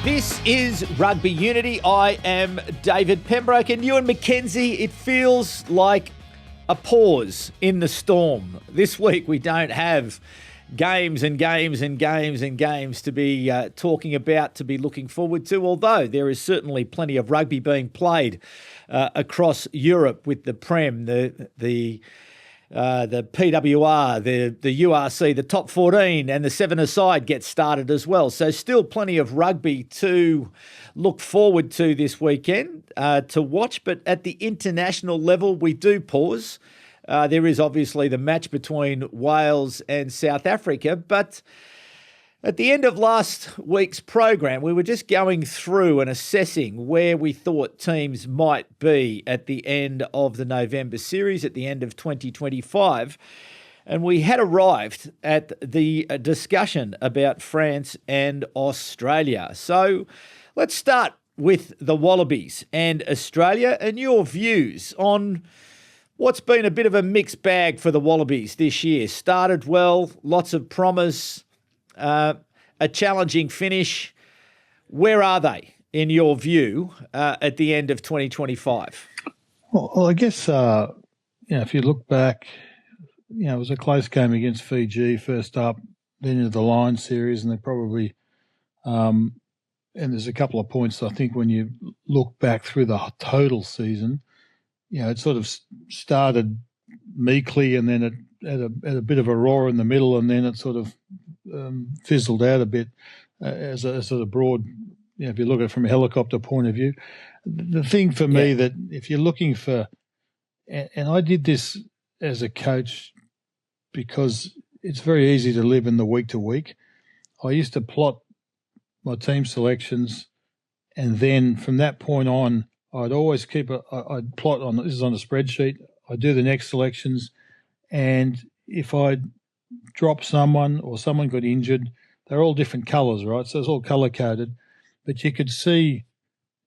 This is Rugby Unity. I am David Pembroke and Ewen McKenzie. It feels like a pause in the storm. This week we don't have games and games and games and games to be talking about, to be looking forward to, although there is certainly plenty of rugby being played across Europe with the Prem, the PWR, the URC, the top 14 and the 7-a-side get started as well. So still plenty of rugby to look forward to this weekend to watch. But at the international level, we do pause. There is obviously the match between Wales and South Africa. But at the end of last week's program, we were just going through and assessing where we thought teams might be at the end of the November series, at the end of 2025. And we had arrived at the discussion about France and Australia. So let's start with the Wallabies and Australia and your views on what's been a bit of a mixed bag for the Wallabies this year. Started well, lots of promise, a challenging finish. Where are they, in your view, at the end of 2025? Well, I guess, if you look back, it was a close game against Fiji first up, then into the Lions series, and they probably, and there's a couple of points, I think, when you look back through the total season, it sort of started meekly and then it had a bit of a roar in the middle, and then it sort of fizzled out a bit as a sort of broad, if you look at it from a helicopter point of view. The thing for me that if you're looking for, and I did this as a coach because it's very easy to live in the week to week. I used to plot my team selections, and then from that point on, I'd always I'd plot on, this is on a spreadsheet, I'd do the next selections, and if I'd drop someone or someone got injured, they're all different colours, right? So it's all colour-coded. But you could see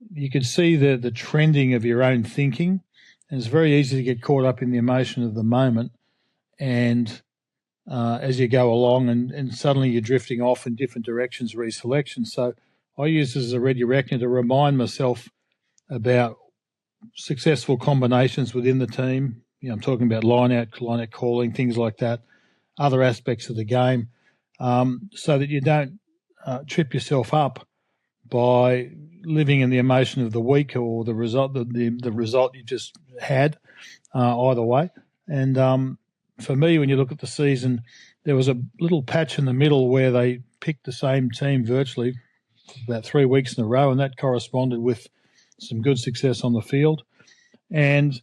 the trending of your own thinking, and it's very easy to get caught up in the emotion of the moment, and as you go along, and suddenly you're drifting off in different directions, reselection. So I use this as a ready reckoner to remind myself about successful combinations within the team. I'm talking about line-out calling, things like that, other aspects of the game, so that you don't trip yourself up by living in the emotion of the week or the result, the result you just had, either way. And for me, when you look at the season, there was a little patch in the middle where they picked the same team virtually for about 3 weeks in a row, and that corresponded with some good success on the field. And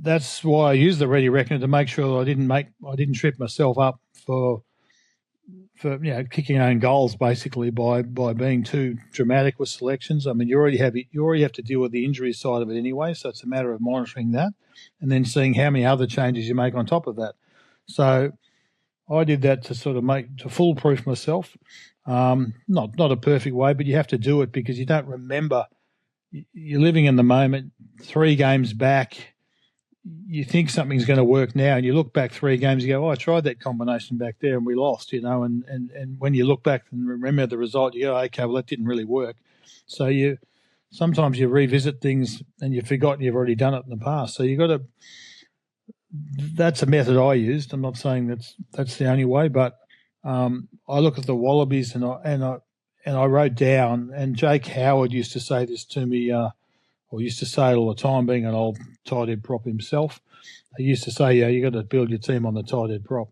that's why I use the ready reckoner to make sure I didn't trip myself up for kicking own goals, basically, by being too dramatic with selections. I mean, you already have to deal with the injury side of it anyway, so it's a matter of monitoring that and then seeing how many other changes you make on top of that. So I did that to sort of to foolproof myself. Not a perfect way, but you have to do it because you don't remember. You're living in the moment. 3 games back, you think something's going to work now, and you look back 3 games, you go, I tried that combination back there and we lost, and when you look back and remember the result, you go, okay, well, that didn't really work. So sometimes you revisit things and you've forgotten you've already done it in the past. So that's a method I used. I'm not saying that's the only way, but I look at the Wallabies and I wrote down, and Jake Howard used to say this to me, or used to say it all the time, being an old tight head prop himself. He used to say, you got to build your team on the tight head prop.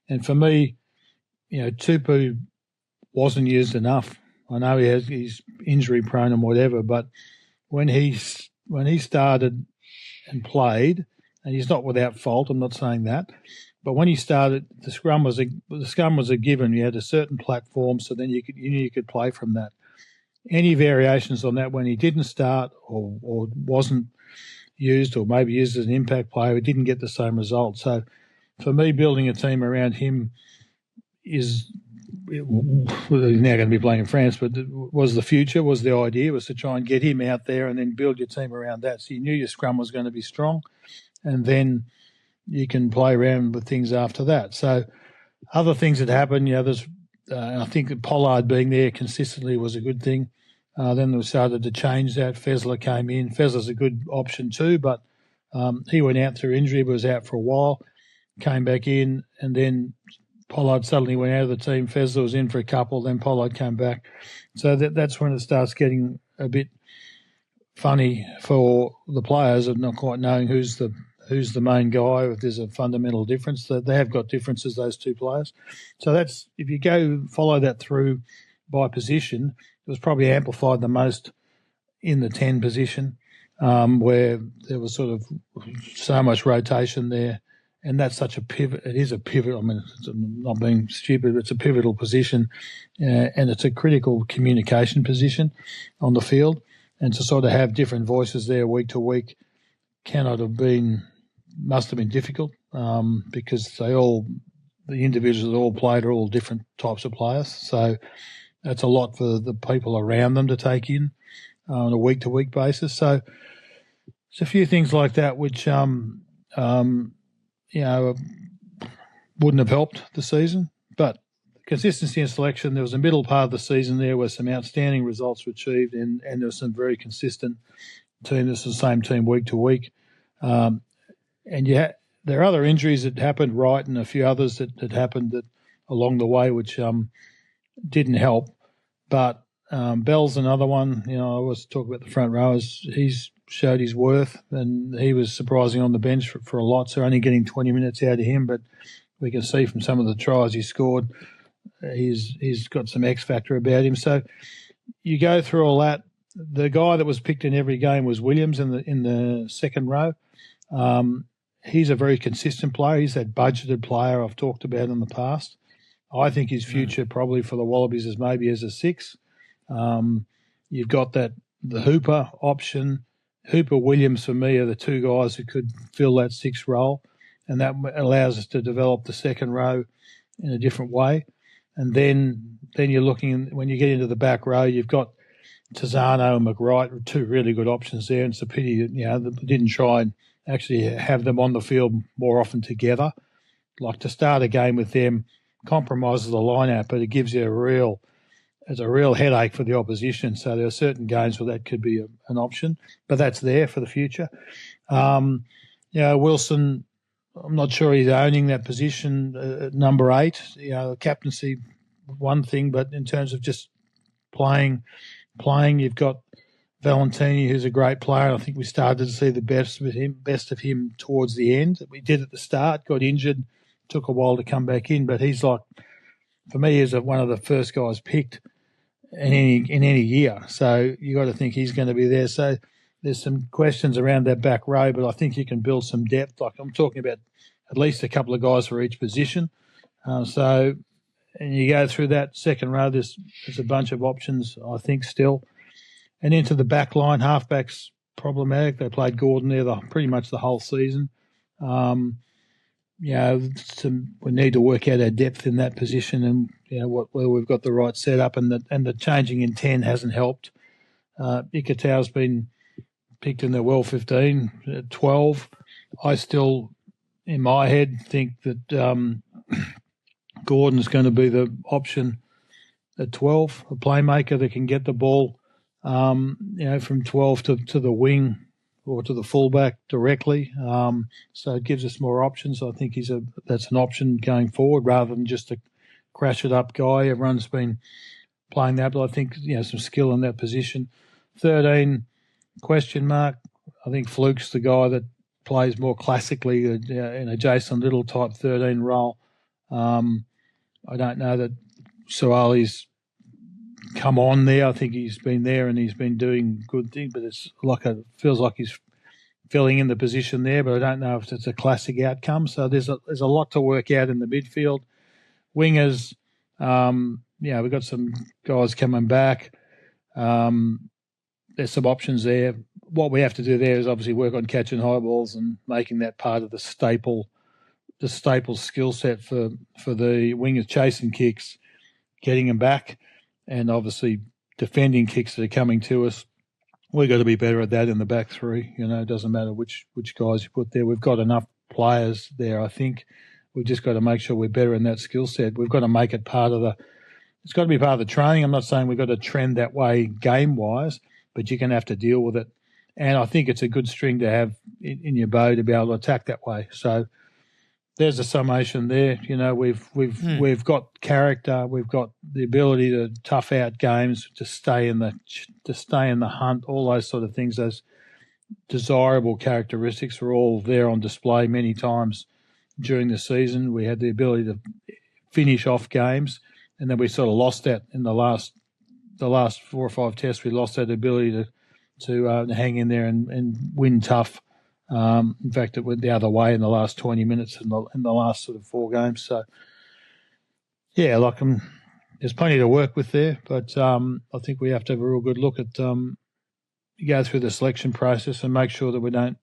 And for me, Tupu wasn't used enough. I know he's injury prone and whatever, but when he started and played, and he's not without fault, I'm not saying that, but when he started, the scrum was a given. You had a certain platform, so then you knew you could play from that. Any variations on that when he didn't start or wasn't used, or maybe used as an impact player, he didn't get the same result. So for me, building a team around him he's now going to be playing in France, but was the future, was the idea, was to try and get him out there and then build your team around that. So you knew your scrum was going to be strong, and then you can play around with things after that. So other things that happen, there's I think that Pollard being there consistently was a good thing. Then they started to change that. Fezler came in. Fezler's a good option too, but he went out through injury, but was out for a while, came back in, and then Pollard suddenly went out of the team. Fezler was in for a couple, then Pollard came back. So that's when it starts getting a bit funny for the players of not quite knowing who's the main guy, if there's a fundamental difference. That they have got differences, those two players. So that's, if you go follow that through by position, it was probably amplified the most in the 10 position, where there was sort of so much rotation there. And that's such a pivot. It is a pivot. I mean, it's not being stupid, but it's a pivotal position, and it's a critical communication position on the field. And to sort of have different voices there week to week must have been difficult, because the individuals that all played are all different types of players. So that's a lot for the people around them to take in on a week to week basis. So it's a few things like that which wouldn't have helped the season. But consistency and selection, there was a middle part of the season there where some outstanding results were achieved, and there was some very consistent team. This is the same team week to week. And there are other injuries that happened, right, and a few others that happened along the way which didn't help. But Bell's another one. I always talk about the front rowers. He's showed his worth, and he was surprising on the bench for a lot, so only getting 20 minutes out of him. But we can see from some of the tries he scored, he's got some X factor about him. So you go through all that. The guy that was picked in every game was Williams in the second row. He's a very consistent player. He's that budgeted player I've talked about in the past. I think his future probably for the Wallabies is maybe as a 6. You've got the Hooper option. Hooper, Williams for me are the two guys who could fill that 6 role, and that allows us to develop the second row in a different way. And then you're looking, when you get into the back row, you've got Tizzano and McWright, two really good options there. And it's a pity that they didn't try and actually have them on the field more often together. Like, to start a game with them compromises the line-out, but it gives you it's a real headache for the opposition. So there are certain games where that could be an option, but that's there for the future. Wilson, I'm not sure he's owning that position at number 8. Captaincy, one thing, but in terms of just playing, you've got Valentini, who's a great player. I think we started to see the best of him towards the end. We did at the start, got injured, took a while to come back in, but he's like, for me, he's one of the first guys picked in any year. So you got to think he's going to be there. So there's some questions around that back row, but I think you can build some depth. Like, I'm talking about at least a couple of guys for each position. And you go through that second row, there's a bunch of options, I think, still. And into the back line, halfbacks problematic. They played Gordon there pretty much the whole season. We need to work out our depth in that position, and whether we've got the right setup, and the changing in 10 hasn't helped. Ikitau's been picked in the World 15 at 12. I still, in my head, think that Gordon's going to be the option at 12, a playmaker that can get the ball, from 12 to the wing or to the fullback directly. So it gives us more options. I think that's an option going forward rather than just a crash it up guy. Everyone's been playing that, but I think some skill in that position. 13, question mark. I think Fluke's the guy that plays more classically in a Jason Little type 13 role. I don't know that Suali's come on there. I think he's been there and he's been doing good things, but feels like he's filling in the position there, but I don't know if it's a classic outcome. So there's a lot to work out in the midfield. Wingers, we've got some guys coming back. There's some options there. What we have to do there is obviously work on catching high balls and making that part of the staple skill set for the wingers, chasing kicks, getting them back, and obviously defending kicks that are coming to us. We've got to be better at that in the back three. It doesn't matter which guys you put there. We've got enough players there, I think. We've just got to make sure we're better in that skill set. We've got to make it part of it's got to be part of the training. I'm not saying we've got to trend that way game-wise, but you're going to have to deal with it. And I think it's a good string to have in your bow to be able to attack that way. So there's a summation there. You know, we've got character, we've got the ability to tough out games, to stay in the hunt, all those sort of things. Those desirable characteristics were all there on display many times during the season. We had the ability to finish off games, and then we sort of lost that in the last 4 or 5 tests. We lost that ability to hang in there and win tough. In fact, it went the other way in the last 20 minutes in the last sort of 4 games. So, yeah, there's plenty to work with there, but I think we have to have a real good look at go through the selection process and make sure that we don't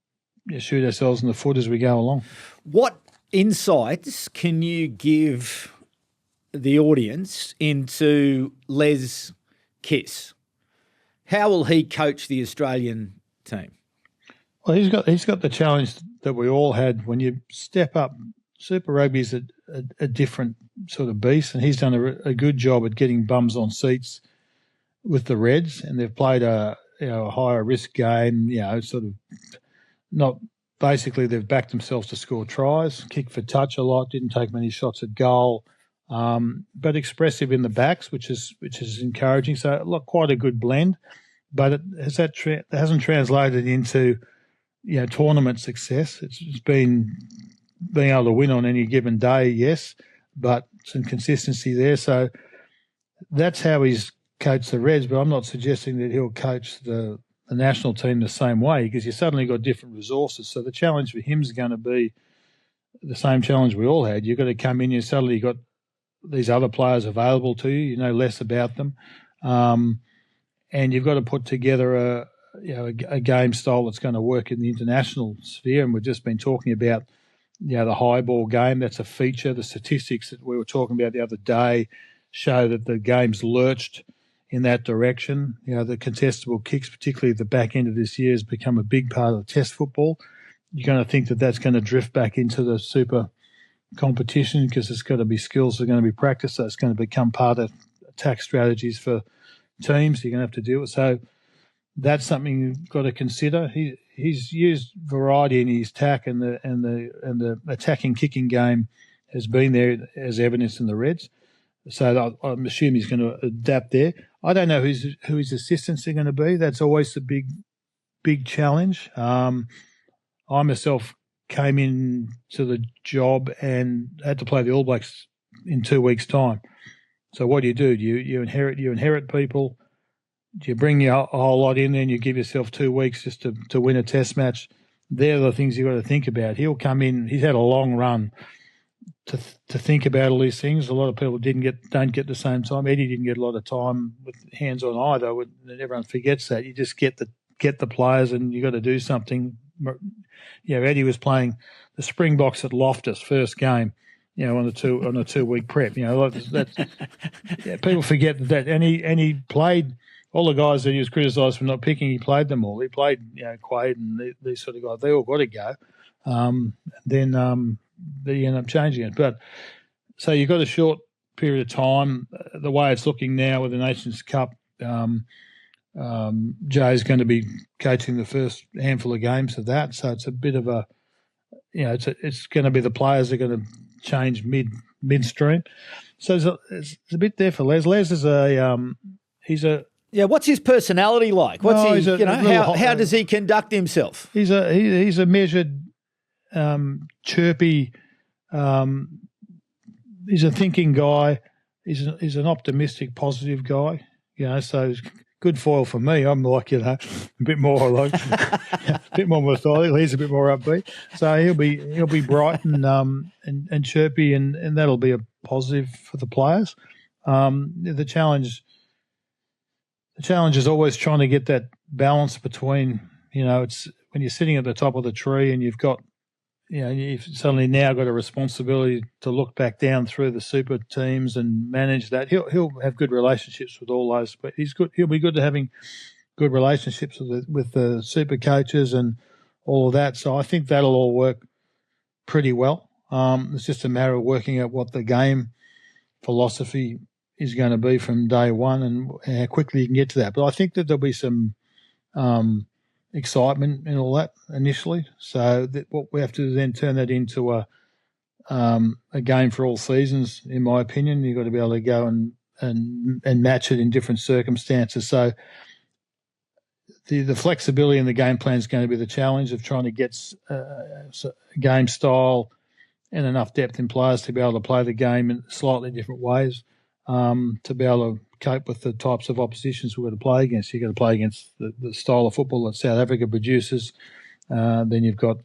shoot ourselves in the foot as we go along. What insights can you give the audience into Les Kiss? How will he coach the Australian team? Well, he's got the challenge that we all had when you step up. Super Rugby's a different sort of beast, and he's done a good job at getting bums on seats with the Reds, and they've played a higher risk game. Sort of not basically they've backed themselves to score tries, kicked for touch a lot, didn't take many shots at goal, but expressive in the backs, which is encouraging. So look, quite a good blend, but it hasn't translated into tournament success. It's been being able to win on any given day, yes, but some consistency there. So that's how he's coached the Reds, but I'm not suggesting that he'll coach the national team the same way, because you suddenly got different resources. So the challenge for him is going to be the same challenge we all had. You've got to come in, you suddenly got these other players available to you, you know less about them, and you've got to put together a game style that's going to work in the international sphere. And we've just been talking about the high ball game. That's a feature. The statistics that we were talking about the other day show that the game's lurched in that direction. The contestable kicks, particularly at the back end of this year, has become a big part of Test football. You're going to think that that's going to drift back into the super competition, because it's got to be skills that are going to be practiced. So it's going to become part of attack strategies for teams. You're going to have to deal with. So that's something you've got to consider. He's used variety in his attack, and the attacking kicking game has been there as evidence in the Reds. So I'm assuming he's going to adapt there. I don't know who his assistants are going to be. That's always the big challenge. I myself came in to the job and had to play the All Blacks in 2 weeks' time. So what do? You inherit people. You bring a whole lot in, then you give yourself 2 weeks just to win a Test match. They're the things you've got to think about. He'll come in. He's had a long run to think about all these things. A lot of people don't get the same time. Eddie didn't get a lot of time with hands on either. Everyone forgets that. You just get the players, and you got to do something. Eddie was playing the Springboks at Loftus first game. On a 2 week prep. People forget that, and he played. All the guys that he was criticised for not picking, he played them all. He played, Quaid and these sort of guys. They all got to go. Then they end up changing it. But so you've got a short period of time. The way it's looking now with the Nations Cup, Jay's going to be coaching the first handful of games of that. So it's a bit of a, it's going to be the players that are going to change midstream. So it's a bit there for Les. Les is what's his personality like? How does he conduct himself? He's a measured, chirpy. He's a thinking guy. He's an optimistic, positive guy. So he's good foil for me. I'm like a bit more methodical. He's a bit more upbeat. So he'll be bright and chirpy, and that'll be a positive for the players. The challenge is always trying to get that balance between, it's when you're sitting at the top of the tree and you've got, you've suddenly now got a responsibility to look back down through the super teams and manage that. He'll have good relationships with all those, but he'll be good to having good relationships with the super coaches and all of that. So I think that'll all work pretty well. It's just a matter of working out what the game philosophy is going to be from day one and how quickly you can get to that. But I think that there'll be some excitement in all that initially. So that what we have to then turn that into a game for all seasons, in my opinion. You've got to be able to go and match it in different circumstances. So the flexibility in the game plan is going to be the challenge of trying to get game style and enough depth in players to be able to play the game in slightly different ways, to be able to cope with the types of oppositions we're going to play against. You've got to play against the style of football that South Africa produces. Then you've got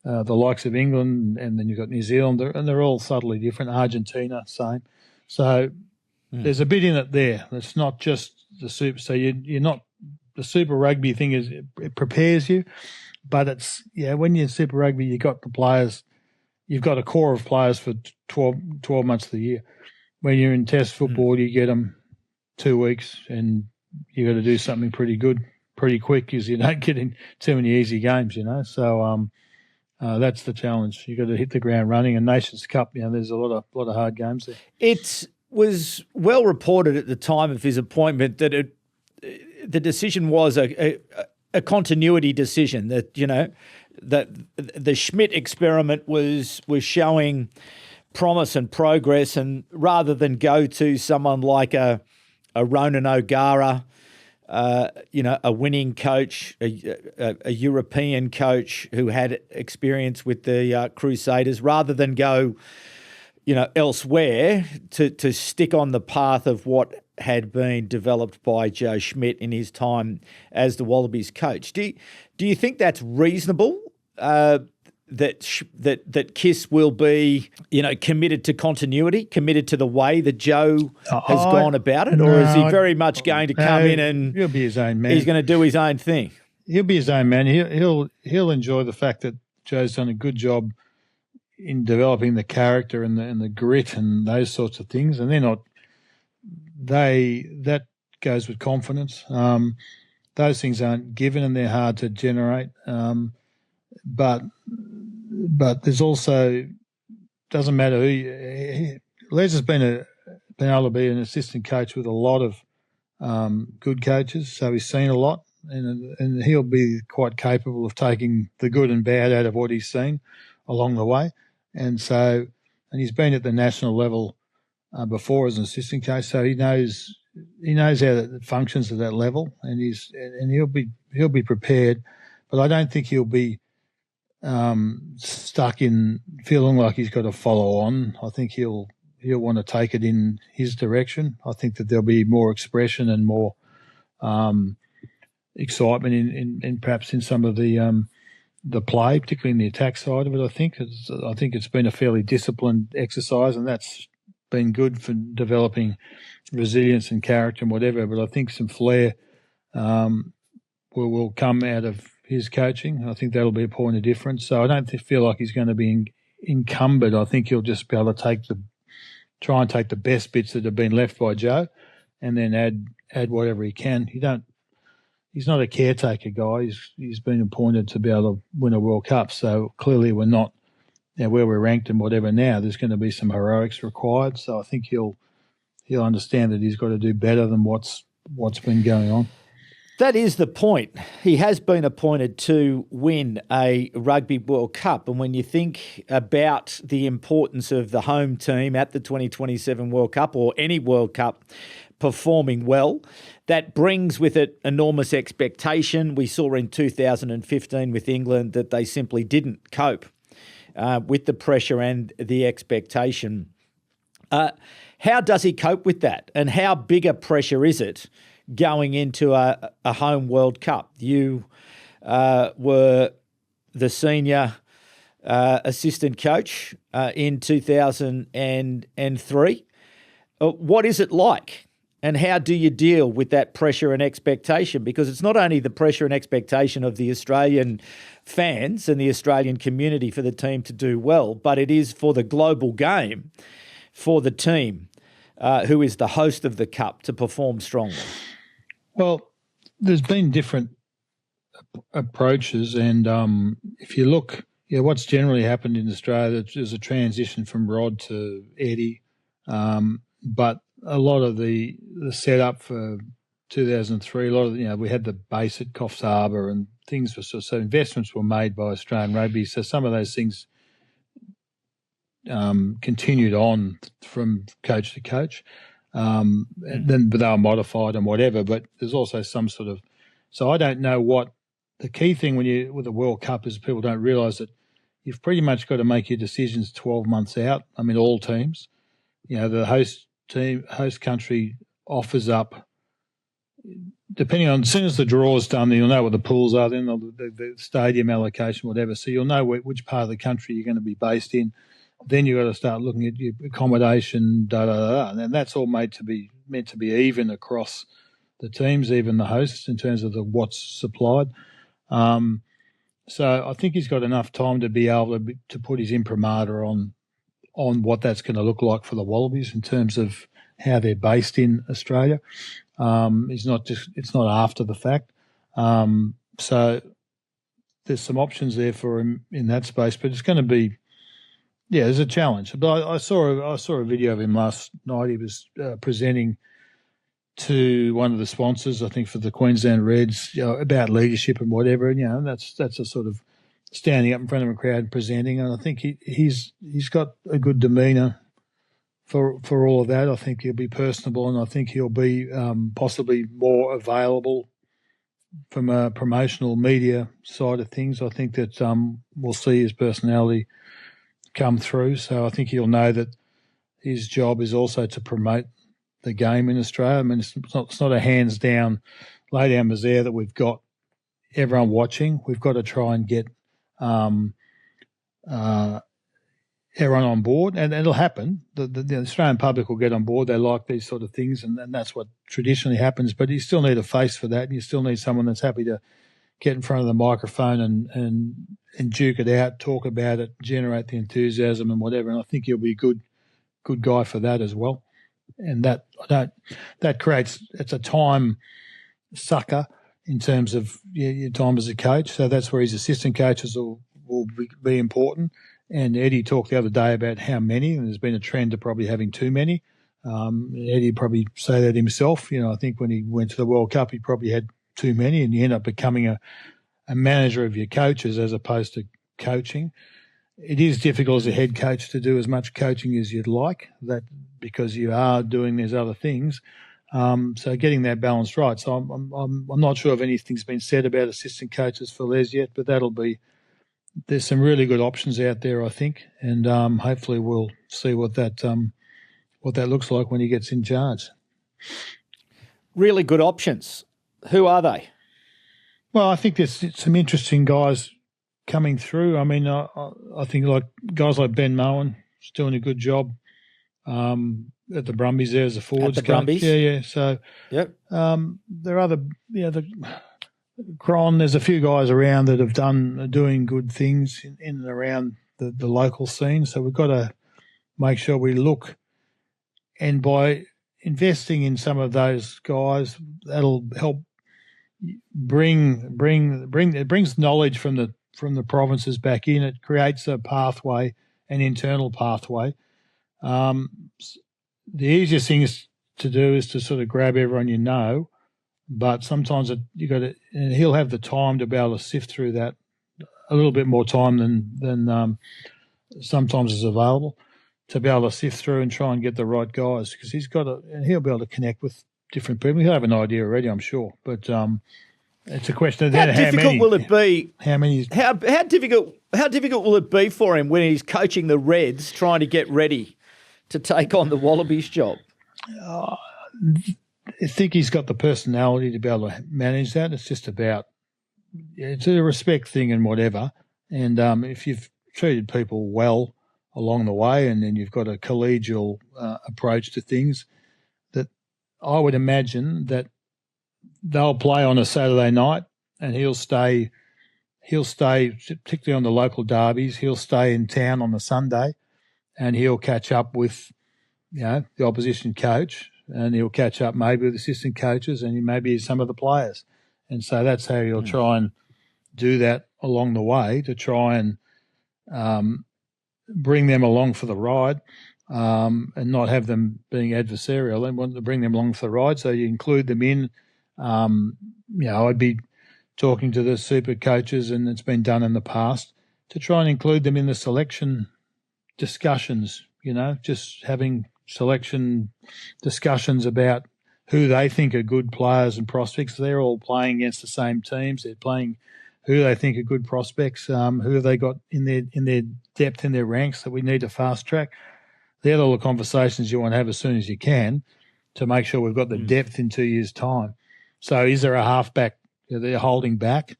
the likes of England, and then you've got New Zealand, and they're all subtly different. Argentina, same. So there's a bit in it there. It's not just the super. So you're not the Super Rugby thing is it prepares you, but it's when you're in Super Rugby, you've got the players. You've got a core of players for 12 months of the year. When you're in Test football, you get them 2 weeks, and you got to do something pretty good, pretty quick, because you don't get in too many easy games, So that's the challenge. You got to hit the ground running. And Nations Cup, there's a lot of hard games there. It was well reported at the time of his appointment that the decision was a continuity decision. That that the Schmidt experiment was showing promise and progress, and rather than go to someone like a Ronan O'Gara, a winning coach, a European coach who had experience with the Crusaders, rather than go, elsewhere, to stick on the path of what had been developed by Joe Schmidt in his time as the Wallabies coach. Do you think that's reasonable? That Kiss will be, committed to continuity, committed to the way that Joe has gone about it, or is he very much going to come in and he'll be his own man? He's going to do his own thing. He'll be his own man. He'll enjoy the fact that Joe's done a good job in developing the character and the grit and those sorts of things, and they're not. That goes with confidence. Those things aren't given, and they're hard to generate. But there's also, doesn't matter who. Les has been able to be an assistant coach with a lot of good coaches, so he's seen a lot, and he'll be quite capable of taking the good and bad out of what he's seen along the way. And he's been at the national level before as an assistant coach, so he knows how it functions at that level, and he'll be prepared. But I don't think he'll be stuck in feeling like he's got to follow on. I think he'll want to take it in his direction. I think that there'll be more expression and more excitement in perhaps in some of the play, particularly in the attack side of it. I think it's been a fairly disciplined exercise, and that's been good for developing resilience and character and whatever. But I think some flair will come out of his coaching. I think that'll be a point of difference. So I don't feel like he's going to be encumbered. I think he'll just be able to try and take the best bits that have been left by Joe, and then add whatever he can. He's not a caretaker guy. He's been appointed to be able to win a World Cup. So clearly we're not where we're ranked and whatever now. There's going to be some heroics required. So I think he'll understand that he's got to do better than what's been going on. That is the point. He has been appointed to win a Rugby World Cup. And when you think about the importance of the home team at the 2027 World Cup, or any World Cup performing well, that brings with it enormous expectation. We saw in 2015 with England that they simply didn't cope with the pressure and the expectation. How does he cope with that? And how big a pressure is it going into a home World Cup? You were the senior assistant coach in 2003. What is it like, and how do you deal with that pressure and expectation? Because it's not only the pressure and expectation of the Australian fans and the Australian community for the team to do well, but it is for the global game, for the team who is the host of the Cup, to perform strongly. Well, there's been different approaches, and if you look, what's generally happened in Australia, there's a transition from Rod to Eddie, but a lot of the setup for 2003, a lot of we had the base at Coffs Harbour and things were so investments were made by Australian Rugby. So some of those things continued on from coach to coach. But they were modified and whatever. But there's also some sort of. So I don't know what the key thing with the World Cup is. People don't realise that you've pretty much got to make your decisions 12 months out. I mean, all teams. The host country offers up. Depending on, as soon as the draw is done, you'll know what the pools are, then the stadium allocation, whatever. So you'll know which part of the country you're going to be based in. Then you've got to start looking at your accommodation, and that's all meant to be even across the teams, even the hosts, in terms of what's supplied. So I think he's got enough time to be able to put his imprimatur on what that's going to look like for the Wallabies in terms of how they're based in Australia. It's not after the fact. So there's some options there for him in that space, but it's going to be, there's a challenge. But I saw a video of him last night. He was presenting to one of the sponsors, I think for the Queensland Reds, about leadership and whatever. And that's a sort of standing up in front of a crowd and presenting. And I think he's got a good demeanour for all of that. I think he'll be personable, and I think he'll be possibly more available from a promotional media side of things. I think that we'll see his personality come through. So I think he'll know that his job is also to promote the game in Australia. I mean, it's not a hands down, lay down misère that we've got everyone watching. We've got to try and get everyone on board, and it'll happen. The Australian public will get on board. They like these sort of things, and that's what traditionally happens. But you still need a face for that, and you still need someone that's happy to get in front of the microphone and duke it out, talk about it, generate the enthusiasm and whatever. And I think he'll be a good guy for that as well. And that creates, it's a time sucker in terms of your time as a coach. So that's where his assistant coaches will be important. And Eddie talked the other day about how many, and there's been a trend to probably having too many. Eddie probably say that himself. I think when he went to the World Cup, he probably had too many, and you end up becoming a manager of your coaches as opposed to coaching. It is difficult as a head coach to do as much coaching as you'd like, that because you are doing these other things. So getting that balance right. So I'm not sure if anything's been said about assistant coaches for Les yet, but there's some really good options out there, I think, and hopefully we'll see what that looks like when he gets in charge. Really good options. Who are they? Well, I think there's some interesting guys coming through. I mean, I think like guys like Ben Mowen is doing a good job at the Brumbies there as a forwards coach. Brumbies? Yeah. So yep. There are other, Cron, there's a few guys around that are doing good things in and around the local scene. So we've got to make sure we look, and by investing in some of those guys, that'll help it brings knowledge from the provinces back in. It creates a pathway, an internal pathway. The easiest thing to do is to sort of grab everyone but sometimes and he'll have the time to be able to sift through that, a little bit more time than sometimes is available, to be able to sift through and try and get the right guys, because and he'll be able to connect with different people. He'll have an idea already, I'm sure, but it's a question of how difficult will it be? How many? How difficult will it be for him when he's coaching the Reds, trying to get ready to take on the Wallabies job? I think he's got the personality to be able to manage that. It's just about, it's a respect thing and whatever. And if you've treated people well along the way, and then you've got a collegial approach to things, that I would imagine that they'll play on a Saturday night, and he'll stay, particularly on the local derbies, he'll stay in town on the Sunday, and he'll catch up with, the opposition coach, and he'll catch up maybe with assistant coaches and maybe some of the players. And so that's how he'll try and do that along the way, to try and bring them along for the ride. and not have them being adversarial. They want to bring them along for the ride, so you include them in. I'd be talking to the super coaches, and it's been done in the past, to try and include them in the selection discussions, just having selection discussions about who they think are good players and prospects. They're all playing against the same teams. They're playing who they think are good prospects, who have they got in their depth in their ranks that we need to fast track. They're all the conversations you want to have as soon as you can to make sure we've got the depth in 2 years' time. So is there a halfback that they're holding back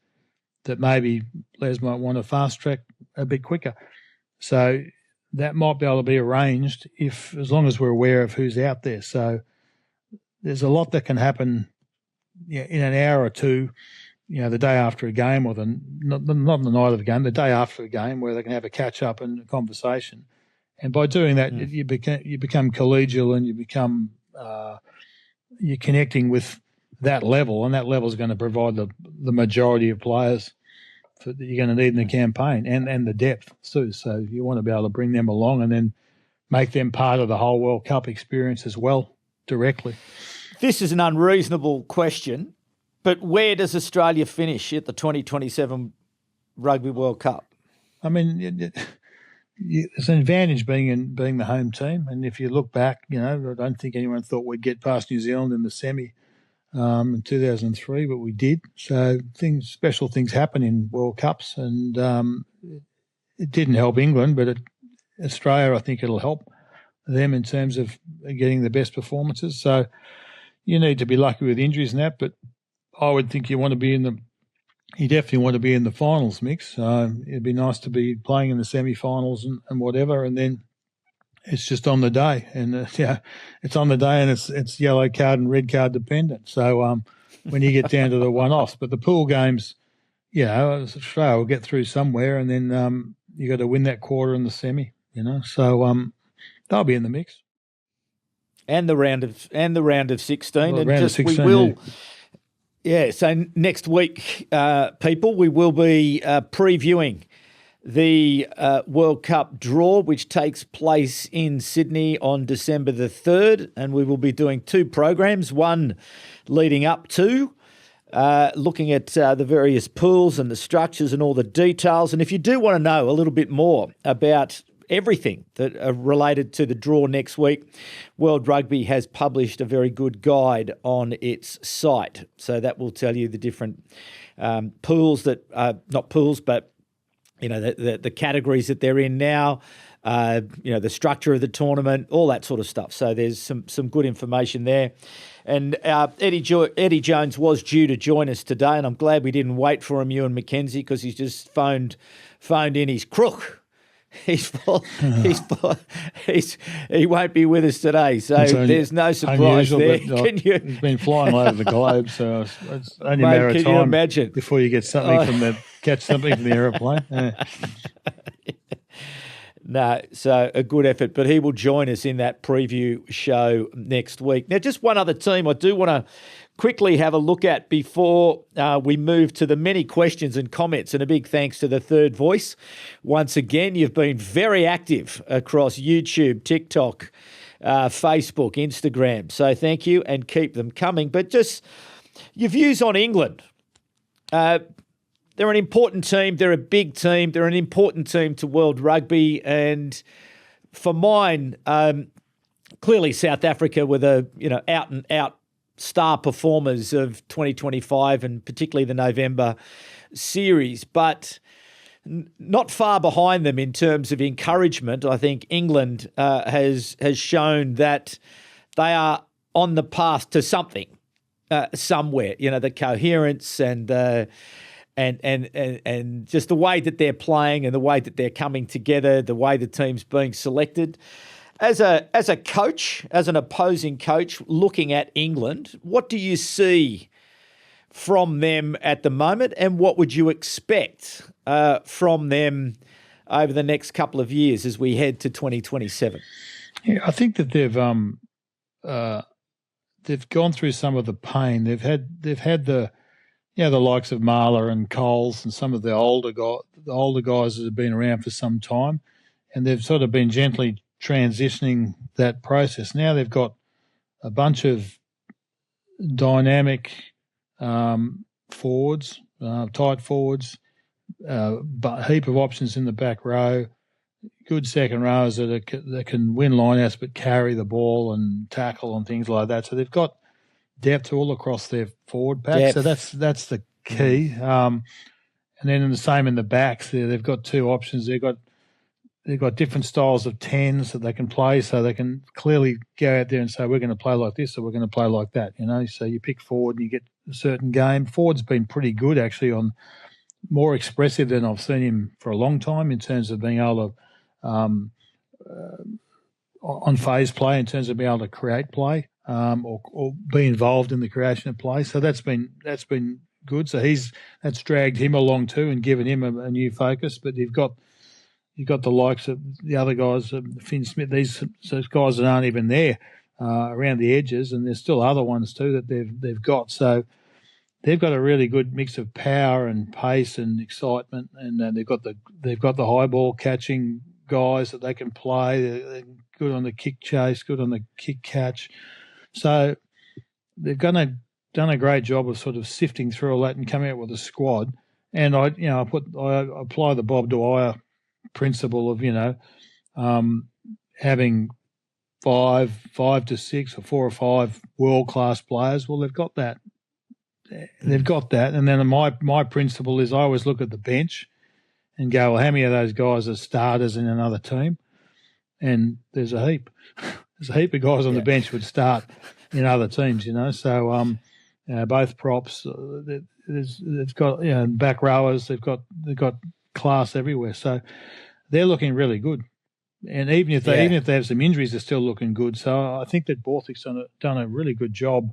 that maybe Les might want to fast track a bit quicker? So that might be able to be arranged as long as we're aware of who's out there. So there's a lot that can happen in an hour or two, the day after a game, or not the night of the game, the day after a game, where they can have a catch up and a conversation. And by doing that, you become collegial, and you become you're connecting with that level, and that level is going to provide the majority of players that you're going to need in the campaign, and the depth too. So you want to be able to bring them along and then make them part of the whole World Cup experience as well, directly. This is an unreasonable question, but where does Australia finish at the 2027 Rugby World Cup? I mean, it's an advantage being the home team, and if you look back, I don't think anyone thought we'd get past New Zealand in the semi in 2003, but we did. So special things happen in World Cups, and it didn't help England, but Australia, I think it'll help them in terms of getting the best performances. So you need to be lucky with injuries and that, but I would think you definitely want to be in the finals mix. It'd be nice to be playing in the semi-finals and whatever, and then it's just on the day. And it's on the day, and it's yellow card and red card dependent. So when you get down to the one-offs, but the pool games, Australia will get through somewhere, and then you got to win that quarter in the semi. So they'll be in the mix. And the round of 16, well, and round just of 16, we will. Yeah, so next week, people, we will be previewing the World Cup draw, which takes place in Sydney on December the 3rd, and we will be doing two programs, one leading up to looking at the various pools and the structures and all the details. And if you do want to know a little bit more about everything that are related to the draw next week, World Rugby has published a very good guide on its site. So that will tell you the different pools not pools, but the categories that they're in now, the structure of the tournament, all that sort of stuff. So there's some good information there. And Eddie Jones was due to join us today, and I'm glad we didn't wait for him, Ewen McKenzie, because he's just phoned in his crook. He won't be with us today, so there's no surprise there. He's been flying all over the globe, so it's only a matter of time. Can you imagine? Before you get catch something from the aeroplane. Yeah. No, so a good effort, but he will join us in that preview show next week. Now, just one other team I do want to quickly have a look at before we move to the many questions and comments, and a big thanks to the Third Voice. Once again, you've been very active across YouTube, TikTok, Facebook, Instagram. So thank you, and keep them coming. But just your views on England. They're an important team. They're a big team. They're an important team to World Rugby. And for mine, clearly South Africa were the out-and-out star performers of 2025, and particularly the November series. But not far behind them in terms of encouragement. I think England has shown that they are on the path to something somewhere. The coherence and just the way that they're playing and the way that they're coming together, the way the team's being selected. As a coach, as an opposing coach, looking at England, what do you see from them at the moment, and what would you expect from them over the next couple of years as we head to 2027? Yeah, I think that they've gone through some of the pain. They've had the likes of Marler and Coles and some of the older guys that have been around for some time, and they've sort of been gently transitioning that process. Now they've got a bunch of dynamic forwards, tight forwards, but a heap of options in the back row, good second rows that can win lineouts but carry the ball and tackle and things like that. So they've got depth all across their forward pack. So that's the key. And then the same in the backs. They've got two options. They've got different styles of tens that they can play, so they can clearly go out there and say, we're going to play like this or we're going to play like that, So you pick forward and you get a certain game. Forward's been pretty good, actually, more expressive than I've seen him for a long time in terms of being able to on phase play, in terms of being able to create play or be involved in the creation of play. So that's been good. So that's dragged him along too and given him a new focus. But you've got the likes of the other guys, Finn Smith, those guys that aren't even there around the edges, and there's still other ones too that they've got. So they've got a really good mix of power and pace and excitement, and they've got the high ball catching guys that they can play. They're good on the kick chase, good on the kick catch. So they've done a great job of sort of sifting through all that and coming out with a squad. And I apply the Bob Dwyer principle of having five to six or 4 or 5 world class players. Well, they've got that. And then my principle is I always look at the bench and go, well, how many of those guys are starters in another team? And there's a heap. There's a heap of guys on the bench would start in other teams, So both props, they've got back rowers. They've got class everywhere. So they're looking really good. And even if they have some injuries, they're still looking good. So I think that Borthwick's done a really good job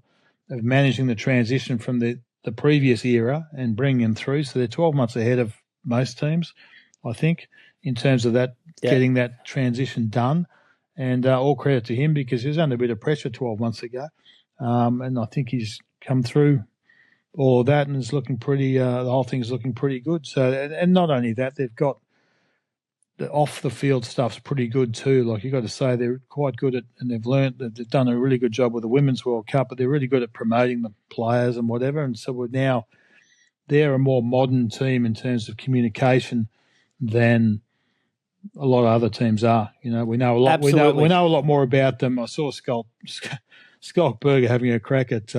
of managing the transition from the previous era and bringing them through. So they're 12 months ahead of most teams, I think, in terms of that getting that transition done. And all credit to him because he was under a bit of pressure 12 months ago. And I think he's come through all of that and is looking pretty, the whole thing's looking pretty good. So, and not only that, they've got the off-the-field stuff's pretty good too. Like, you've got to say they're quite good at, and they've done a really good job with the Women's World Cup, but they're really good at promoting the players and whatever. And so they're a more modern team in terms of communication than a lot of other teams are. We know a lot. We know a lot more about them. I saw Skulkberger having a crack at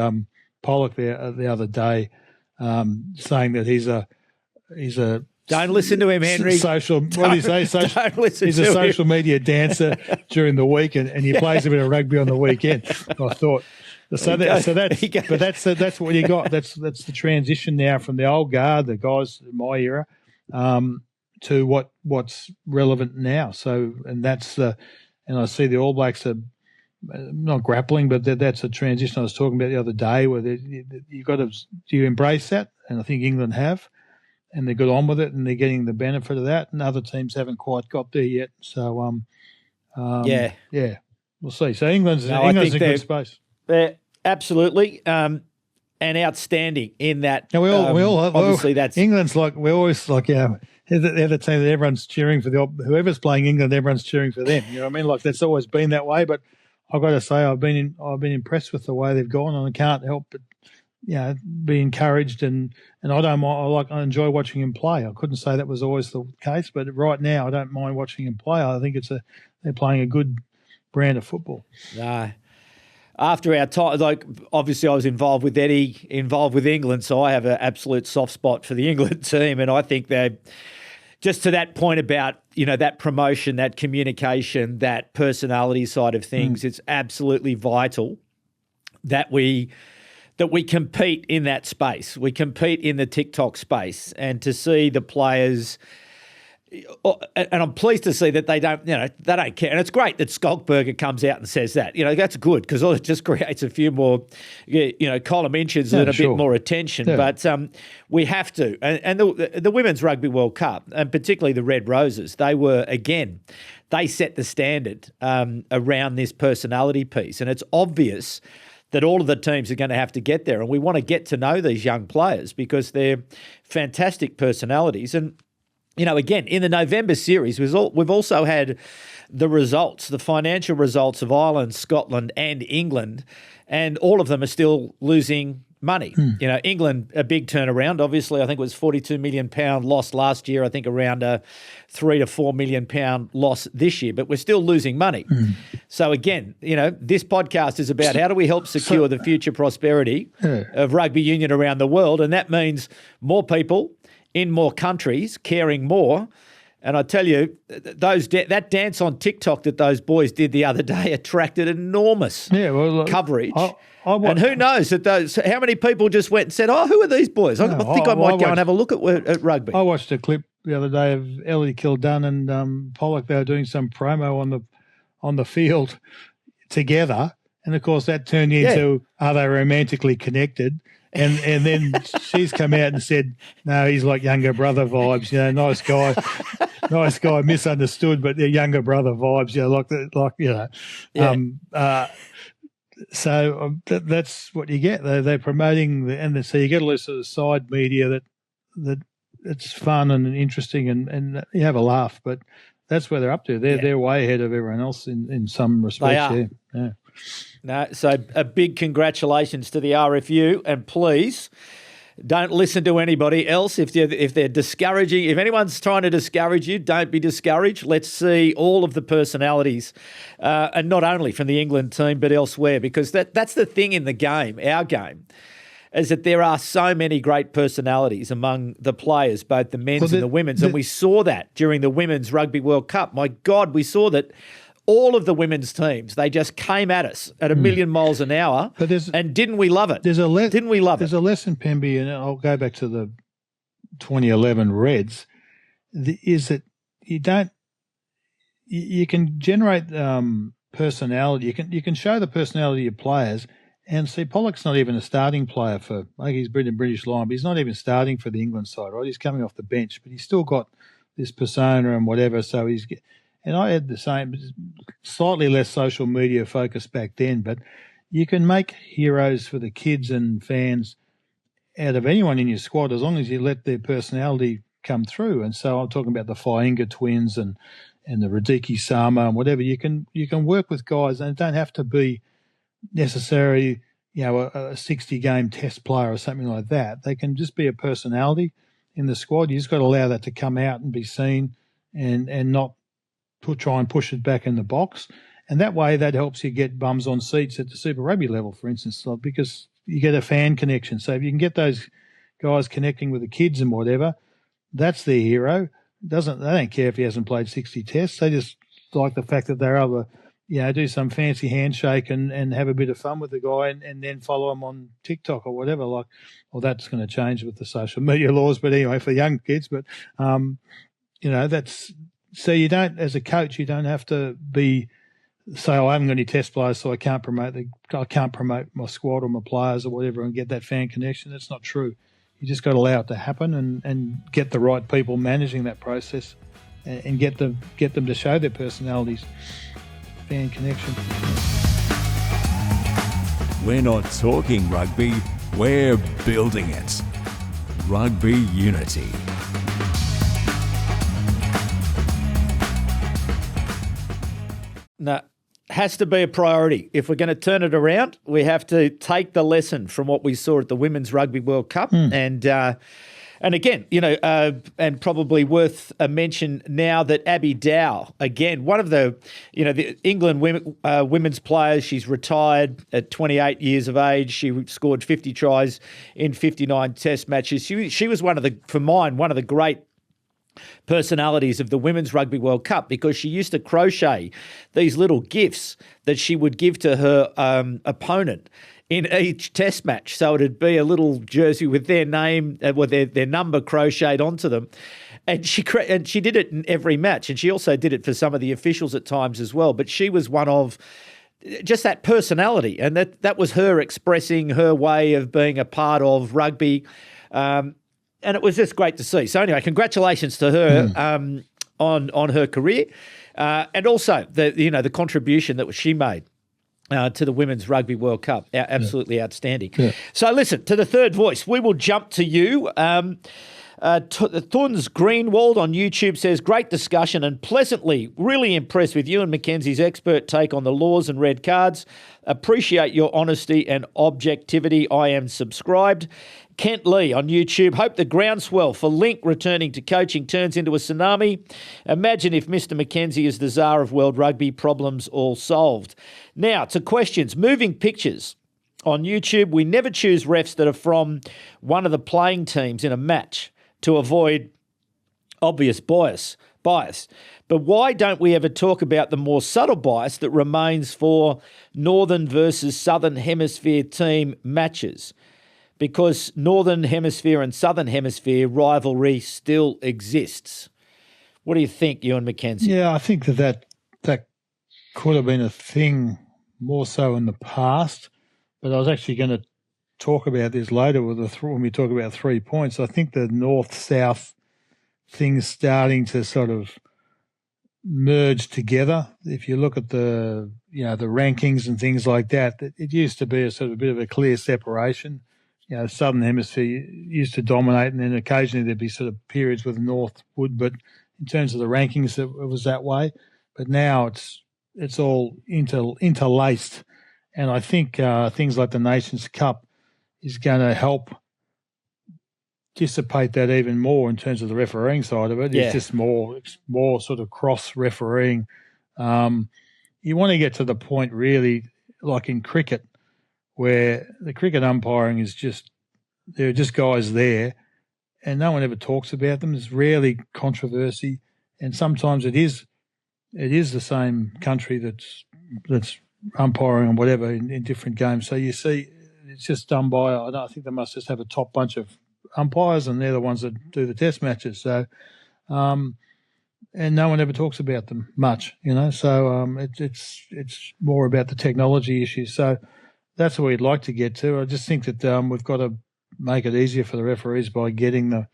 Pollock the other day, saying that he's a don't listen to him, Henry. What do you say? Don't listen he's to a him. social media dancer during the week, and he plays a bit of rugby on the weekend. I thought. That's what you got. That's the transition now from the old guard, the guys in my era, to what's relevant now. So, and I see the All Blacks are not grappling, but that's a transition I was talking about the other day, where do you embrace that? And I think England have. And they're good on with it, and they're getting the benefit of that. And other teams haven't quite got there yet. So, we'll see. So England's in a good space. They're absolutely and outstanding in that. Now we all obviously that's England's like we're always like they're the team that everyone's cheering for. Whoever's playing England, everyone's cheering for them. You know what I mean? Like, that's always been that way. But I've got to say I've been impressed with the way they've gone, and I can't help but be encouraged, and I don't mind. I enjoy watching him play. I couldn't say that was always the case, but right now I don't mind watching him play. I think they're playing a good brand of football. No. After our time, obviously I was involved with Eddie, involved with England, so I have an absolute soft spot for the England team, and I think they're just to that point about that promotion, that communication, that personality side of things. It's absolutely vital that we compete in that space. We compete in the TikTok space, and to see the players, and I'm pleased to see that they don't care. And it's great that Skulkberger comes out and says that. That's good, because it just creates a few more, column inches and a bit more attention. Yeah. But we have to. And the Women's Rugby World Cup, and particularly the Red Roses, they set the standard around this personality piece. And it's obvious that all of the teams are going to have to get there. And we want to get to know these young players because they're fantastic personalities. And again, in the November series, we've also had the results, the financial results of Ireland, Scotland and England, and all of them are still losing money. England, a big turnaround. Obviously, I think it was £42 million loss last year. I think around a £3 to £4 million loss this year, but we're still losing money. So again, this podcast is about how do we help secure the future prosperity of rugby union around the world, and that means more people in more countries caring more. And I tell you, that dance on TikTok that those boys did the other day attracted enormous coverage. And who knows how many people just went and said, "Oh, who are these boys? I think I might go and have a look at rugby." I watched a clip the other day of Ellie Kildunn and Pollock. They were doing some promo on the field together, and of course that turned into are they romantically connected? And then she's come out and said, "No, he's like younger brother vibes. Nice guy, misunderstood, but they're younger brother vibes. So that's what you get. They're promoting, so you get a list of the side media that it's fun and interesting, and you have a laugh. But that's where they're up to. They're way ahead of everyone else in some respects. They are. Yeah. No, so a big congratulations to the RFU, and please don't listen to anybody else if they're discouraging. If anyone's trying to discourage you, don't be discouraged. Let's see all of the personalities, and not only from the England team but elsewhere, because that's the thing in the game, our game, is that there are so many great personalities among the players, both the men's and the women's, and we saw that during the Women's Rugby World Cup. My God, we saw that. All of the women's teams, they just came at us at a million miles an hour, and didn't we love it? Didn't we love it? There's a lesson, Pemby, and I'll go back to the 2011 Reds, is that you can generate personality. You can show the personality of players, and see Pollock's not even a starting player for, he's British Lion, but he's not even starting for the England side, right? He's coming off the bench, but he's still got this persona and whatever, so he's... And I had the same, slightly less social media focus back then, but you can make heroes for the kids and fans out of anyone in your squad as long as you let their personality come through. And so I'm talking about the Fainga twins and the Radiki Sama and whatever. You can work with guys, and it don't have to be necessarily a 60-game test player or something like that. They can just be a personality in the squad. You just got to allow that to come out and be seen, and not try and push it back in the box. And that way that helps you get bums on seats at the Super Rugby level, for instance, because you get a fan connection. So if you can get those guys connecting with the kids and whatever, that's their hero. They don't care if he hasn't played 60 tests. They just like the fact that they're able to, do some fancy handshake and have a bit of fun with the guy, and then follow him on TikTok or whatever. That's going to change with the social media laws, but anyway, for young kids. But, that's... So you don't, as a coach, you don't have to say, I haven't got any test players, so I can't promote my squad or my players or whatever and get that fan connection. That's not true. You just got to allow it to happen and get the right people managing that process, and get them to show their personalities. Fan connection. We're not talking rugby, we're building it. Rugby Unity. No, has to be a priority. If we're going to turn it around, we have to take the lesson from what we saw at the Women's Rugby World Cup. And again, and probably worth a mention now that Abby Dow, again, one of the England women's players, she's retired at 28 years of age. She scored 50 tries in 59 test matches. She was one of the great personalities of the Women's Rugby World Cup, because she used to crochet these little gifts that she would give to her opponent in each test match. So it'd be a little jersey with their name, with their number crocheted onto them. And she did it in every match, and she also did it for some of the officials at times as well. But she was one of just that personality, and that was her expressing her way of being a part of rugby. And it was just great to see. So anyway, congratulations to her on her career, and also the contribution that she made to the Women's Rugby World Cup. Absolutely outstanding. Yeah. So listen, to the third voice, we will jump to you. Thuns Greenwald on YouTube says, great discussion and pleasantly really impressed with Ewen McKenzie's expert take on the laws and red cards. Appreciate your honesty and objectivity. I am subscribed. Kent Lee on YouTube, hope the groundswell for Link returning to coaching turns into a tsunami. Imagine if Mr. McKenzie is the czar of world rugby, problems all solved. Now, to questions. Moving pictures on YouTube, we never choose refs that are from one of the playing teams in a match to avoid obvious bias. But why don't we ever talk about the more subtle bias that remains for Northern versus Southern Hemisphere team matches? Because Northern Hemisphere and Southern Hemisphere rivalry still exists. What do you think, Ewen McKenzie? Yeah, I think that could have been a thing more so in the past, but I was actually going to talk about this later when we talk about 3 points. I think the north-south thing's starting to sort of merge together. If you look at the rankings and things like that, it used to be a sort of bit of a clear separation. Southern Hemisphere used to dominate, and then occasionally there'd be sort of periods where the North would. But in terms of the rankings, it was that way. But now it's all interlaced, and I think things like the Nations Cup is going to help dissipate that even more in terms of the refereeing side of it. Yeah. It's just more sort of cross refereeing. You want to get to the point really, like in cricket, where the cricket umpiring is there are just guys there and no one ever talks about them. There's rarely controversy, and sometimes it is the same country that's umpiring and whatever in different games. So you see it's just done by, I think they must just have a top bunch of umpires, and they're the ones that do the test matches. So, and no one ever talks about them much, So it's more about the technology issues. So that's what we'd like to get to. I just think that we've got to make it easier for the referees by getting the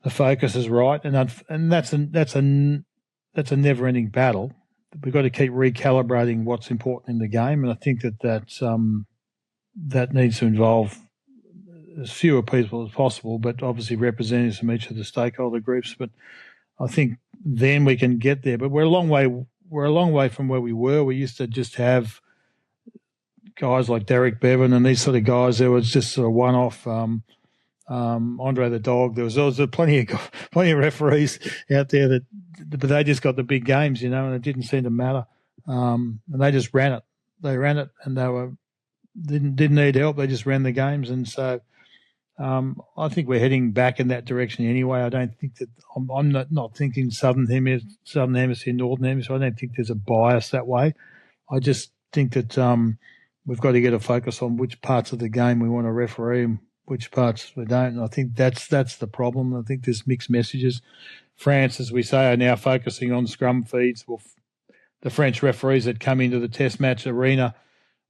focuses right, and that's a never-ending battle. We've got to keep recalibrating what's important in the game, and I think that needs to involve as fewer people as possible, but obviously representatives from each of the stakeholder groups. But I think then we can get there. But we're a long way from where we were. We used to just have guys like Derek Bevan and these sort of guys. There was just sort of one-off. Andre the Dog. There was plenty of referees out there but they just got the big games, and it didn't seem to matter. And they just ran it. They ran it, and they didn't need help. They just ran the games, and so I think we're heading back in that direction anyway. I don't think that I'm not thinking Southern Hemisphere, Northern Hemisphere. I don't think there's a bias that way. I just think that we've got to get a focus on which parts of the game we want to referee and which parts we don't. And I think that's the problem. I think there's mixed messages. France, as we say, are now focusing on scrum feeds. Well, the French referees that come into the test match arena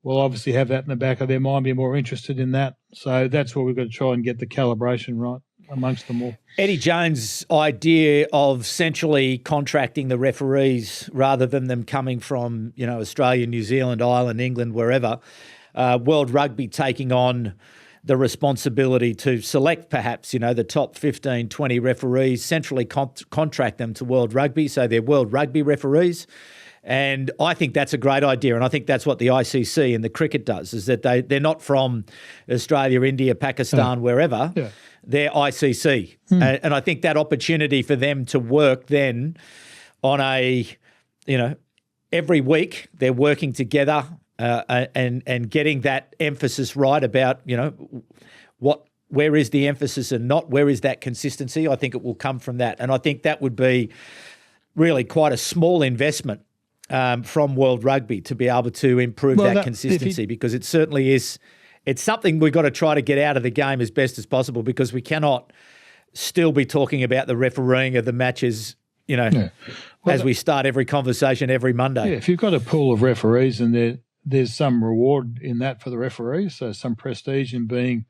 will obviously have that in the back of their mind, be more interested in that. So that's where we've got to try and get the calibration right amongst them all. Eddie Jones' idea of centrally contracting the referees rather than them coming from, Australia, New Zealand, Ireland, England, wherever, World Rugby taking on the responsibility to select perhaps, the top 15, 20 referees, centrally contract them to World Rugby, so they're World Rugby referees. And I think that's a great idea, and I think that's what the ICC and the cricket does, is that they're not from Australia, India, Pakistan, wherever. Yeah. They're ICC. And I think that opportunity for them to work then on every week they're working together and getting that emphasis right about, where is the emphasis and not where is that consistency. I think it will come from that. And I think that would be really quite a small investment from World Rugby to be able to improve that consistency, because it certainly is. It's something we've got to try to get out of the game as best as possible, because we cannot still be talking about the refereeing of the matches, as we start every conversation every Monday. Yeah, if you've got a pool of referees and there's some reward in that for the referees, so some prestige in being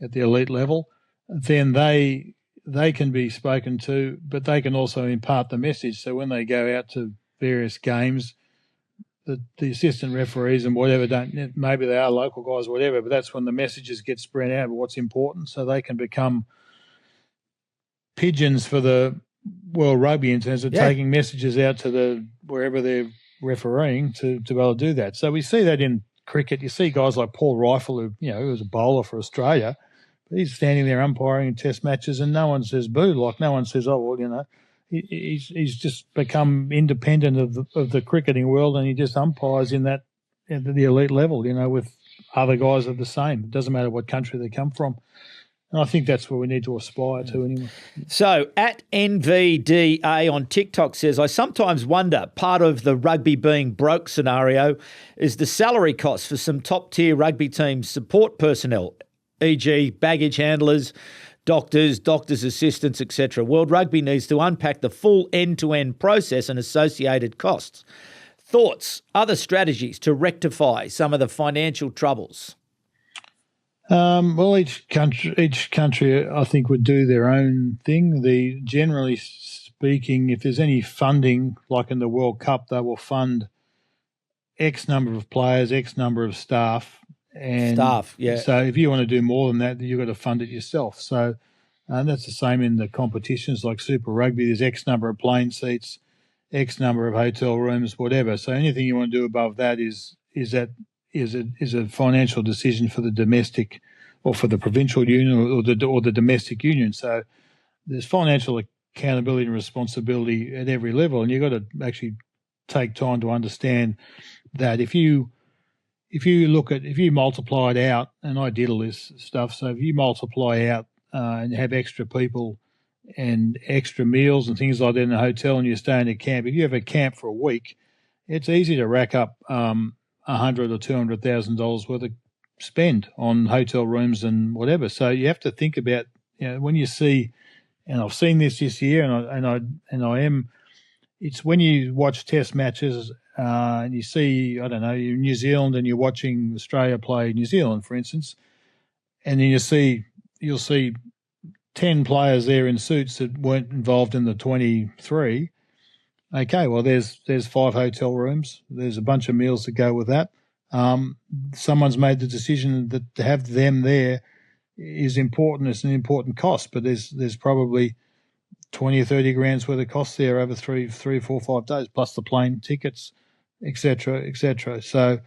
at the elite level, then they can be spoken to, but they can also impart the message. So when they go out to various games, the assistant referees and whatever maybe they are local guys or whatever, but that's when the messages get spread out of what's important, so they can become pigeons for the World Rugby in terms of taking messages out to wherever they're refereeing to be able to do that. So we see that in cricket. You see guys like Paul Rifle, who was a bowler for Australia, but he's standing there umpiring in Test matches, and no one says boo. Like no one says, oh well, he's just become independent of the cricketing world, and he just umpires at the elite level, with other guys of the same. It doesn't matter what country they come from. And I think that's what we need to aspire to anyway. So at NVDA on TikTok says, I sometimes wonder, part of the rugby being broke scenario is the salary costs for some top-tier rugby teams support personnel, e.g. baggage handlers, doctors assistants, etc. World Rugby needs to unpack the full end-to-end process and associated costs. Thoughts, other strategies to rectify some of the financial troubles? Well, each country, I think, would do their own thing. Generally speaking, if there's any funding, like in the World Cup, they will fund X number of players, X number of staff. So if you want to do more than that, you've got to fund it yourself. So that's the same in the competitions like Super Rugby. There's X number of plane seats, X number of hotel rooms, whatever. So anything you want to do above that is a financial decision for the domestic or for the provincial union or the domestic union. So there's financial accountability and responsibility at every level, and you've got to actually take time to understand that if you multiply it out, and I did all this stuff, so if you multiply out and have extra people and extra meals and things like that in a hotel and you stay in a camp, if you have a camp for a week, it's easy to rack up $100,000 or $200,000 worth of spend on hotel rooms and whatever. So you have to think about, when you see, and I've seen this year, it's when you watch Test matches and you see, I don't know, you're in New Zealand and you're watching Australia play New Zealand, for instance, and then you'll see 10 players there in suits that weren't involved in the 23. Okay, well, there's 5 hotel rooms. There's a bunch of meals that go with that. Someone's made the decision that to have them there is important. It's an important cost, but there's probably 20 or 30 grand's worth of costs there over 3, 4, 5 days, plus the plane tickets, et cetera, et cetera. So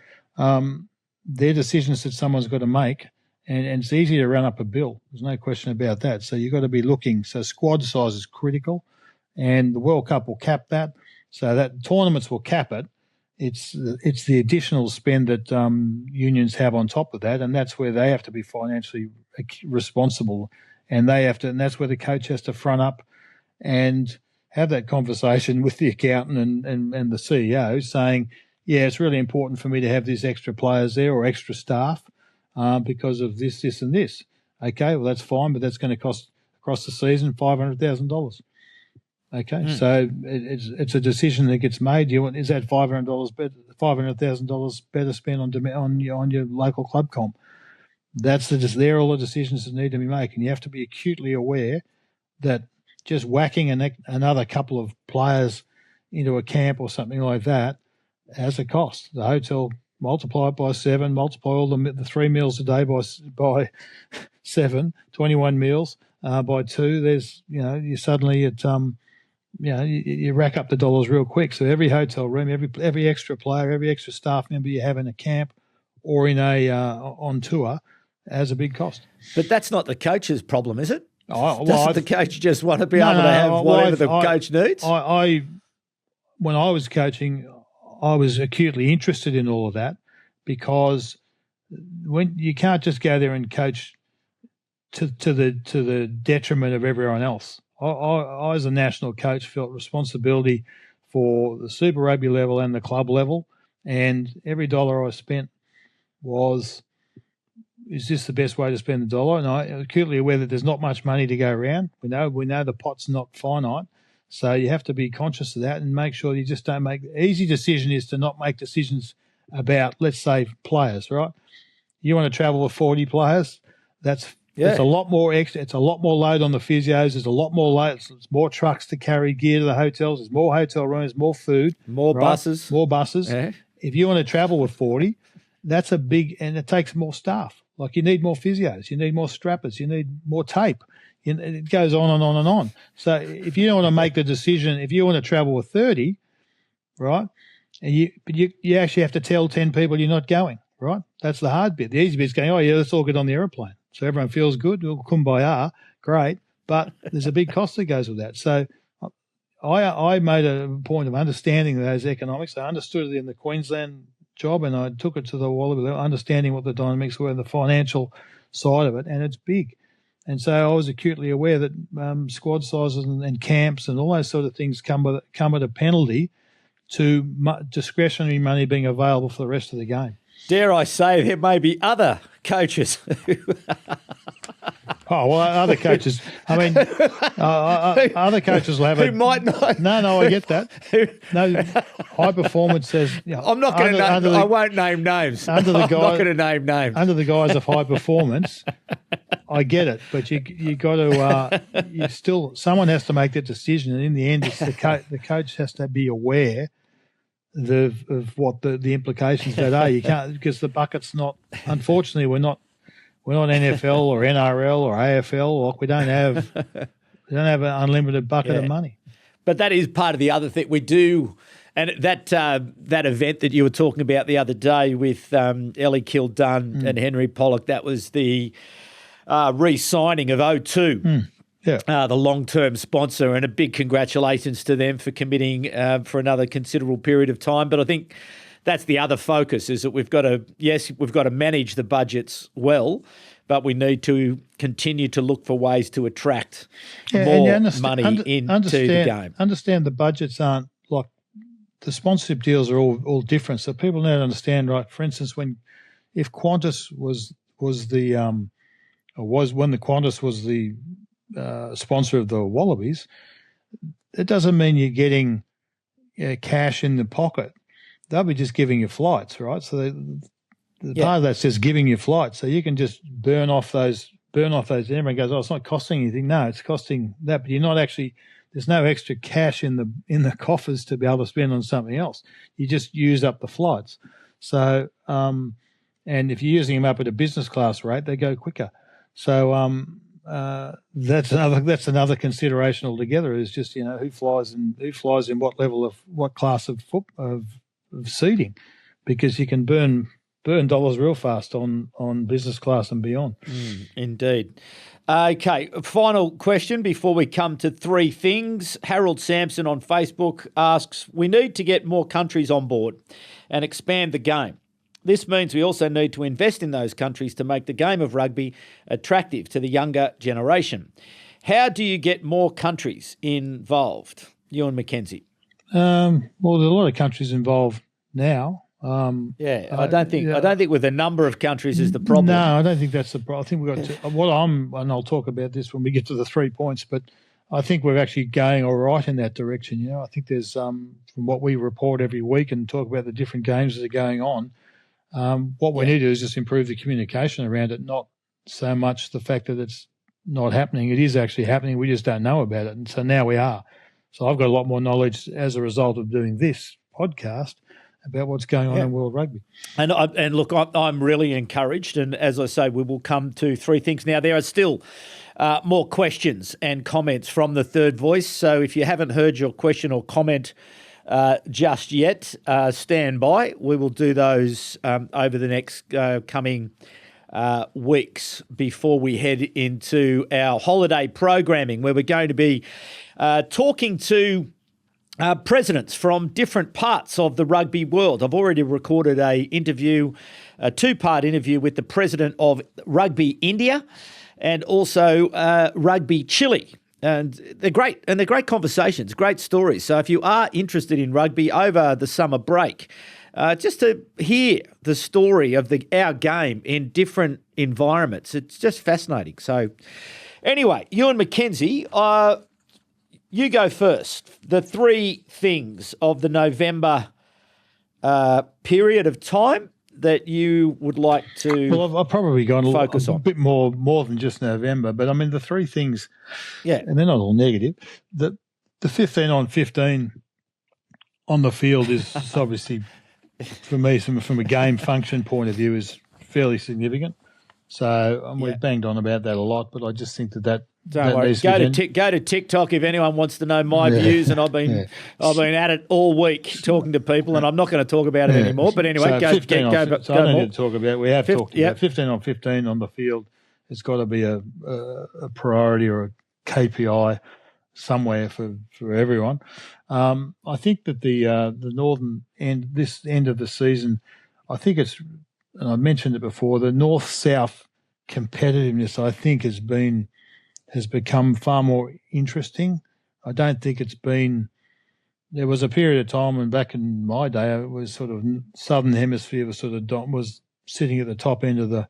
they're decisions that someone's got to make, and it's easy to run up a bill. There's no question about that. So you've got to be looking. So squad size is critical, and the World Cup will cap that. So that tournaments will cap it. It's the additional spend that unions have on top of that, and that's where they have to be financially responsible, and that's where the coach has to front up and have that conversation with the accountant and the CEO, saying, yeah, it's really important for me to have these extra players there or extra staff because of this, and this. Okay, well, that's fine, but that's going to cost across the season $500,000. Okay, so it's a decision that gets made. Is that $500,000 better spent on your local club comp? They're all the decisions that need to be made, and you have to be acutely aware that just whacking another couple of players into a camp or something like that has a cost. The hotel, multiply it by 7, multiply all the 3 meals a day by 7, 21 meals by 2. There's you suddenly at you rack up the dollars real quick. So every hotel room, every extra player, every extra staff member you have in a camp or in on tour has a big cost. But that's not the coach's problem, is it? Doesn't the coach just want to be able to have whatever the coach needs? When I was coaching, I was acutely interested in all of that, because when you can't just go there and coach to the detriment of everyone else. I, as a national coach, felt responsibility for the Super Rugby level and the club level, and every dollar I spent was, is this the best way to spend the dollar? And I'm acutely aware that there's not much money to go around. We know the pot's not finite, so you have to be conscious of that and make sure you just don't make. The easy decision is to not make decisions about, let's say, players, right? You want to travel with 40 players, it's a lot more extra. It's a lot more load on the physios. There's a lot more load. There's more trucks to carry gear to the hotels. There's more hotel rooms, more food, more buses. Yeah. If you want to travel with 40, that's and it takes more staff. Like, you need more physios, you need more strappers, you need more tape, It goes on and on and on. So if you don't want to make the decision, if you want to travel with 30, right, and you actually have to tell 10 people you're not going, right? That's the hard bit. The easy bit is going, oh, yeah, let's all get on the aeroplane. So everyone feels good. Well, kumbaya, great. But there's a big cost that goes with that. So I made a point of understanding those economics. I understood it in the Queensland job, and I took it to the Wallaby level, understanding what the dynamics were, the financial side of it, and it's big. And so I was acutely aware that squad sizes and camps and all those sort of things come at a penalty to discretionary money being available for the rest of the game. Dare I say there may be other coaches. Oh, well, other coaches. I mean, other coaches will have who might not. No, I get that. No, high performance says. I'm not going to name. I won't name names. I'm not going to name names. Under the guise of high performance, I get it, but you got to. You still, someone has to make that decision, and in the end, it's the coach has to be aware of what the implications of that are. You can't, because the bucket's not. Unfortunately, we're not NFL or NRL or AFL. We don't have an unlimited bucket of money. But that is part of the other thing we do. And that event that you were talking about the other day with Ellie Kildunn and Henry Pollock, that was the re-signing of O2, the long-term sponsor, and a big congratulations to them for committing for another considerable period of time. But I think that's the other focus, is that we've got to manage the budgets well, but we need to continue to look for ways to attract more money into the game. Understand the budgets aren't like the sponsorship deals are all different. So people need to understand, right? For instance, if Qantas was the sponsor of the Wallabies, it doesn't mean you're getting cash in the pocket. They'll be just giving you flights, right? So part of that says giving you flights, so you can just burn off those. And everyone goes, "Oh, it's not costing anything." No, it's costing that, but you're not actually. There's no extra cash in the coffers to be able to spend on something else. You just use up the flights. So, and if you're using them up at a business class rate, they go quicker. So, that's another consideration altogether. Is just who flies in what level of what class of seating, because you can burn dollars real fast on business class and beyond. Indeed. Okay, final question before we come to three things. Harold Sampson on Facebook asks, we need to get more countries on board and expand the game. This means we also need to invest in those countries to make the game of rugby attractive to the younger generation. How do you get more countries involved? Ewen McKenzie. Well, there's a lot of countries involved now. I don't think with the number of countries is the problem. No, I don't think that's the problem. I think we've got to, and I'll talk about this when we get to the 3 points, but I think we're actually going all right in that direction. I think there's from what we report every week and talk about the different games that are going on. What we need to do is just improve the communication around it, not so much the fact that it's not happening. It is actually happening. We just don't know about it. And so now we are. So I've got a lot more knowledge as a result of doing this podcast about what's going on in world rugby. And look, I'm really encouraged. And as I say, we will come to three things. Now, there are still more questions and comments from the third voice. So if you haven't heard your question or comment just yet, stand by. We will do those over the next coming weeks before we head into our holiday programming, where we're going to be talking to presidents from different parts of the rugby world. I've already recorded a two-part interview with the president of Rugby India and also Rugby Chile. And they're great, conversations, great stories. So if you are interested in rugby over the summer break, just to hear the story of our game in different environments, it's just fascinating. So anyway, Ewen McKenzie, you go first. The three things of the November period of time that you would like to I've probably gone focus a on. Bit more than just November, but I mean the three things, and they're not all negative. The 15 on 15 on the field is obviously, for me, from a game function point of view, is fairly significant. So we've banged on about that a lot, but I just think that Don't worry. Go to TikTok if anyone wants to know my views, and I've been at it all week talking to people, and I'm not going to talk about it anymore. But anyway, so go. I don't need to talk about it. We have talked about 15 on 15 on the field. It's got to be a priority or a KPI somewhere for everyone. I think that the northern end, this end of the season, I think it's, and I mentioned it before, the north-south competitiveness I think has become far more interesting. I don't think it's been. There was a period of time when back in my day it was sort of Southern Hemisphere was sitting at the top end of the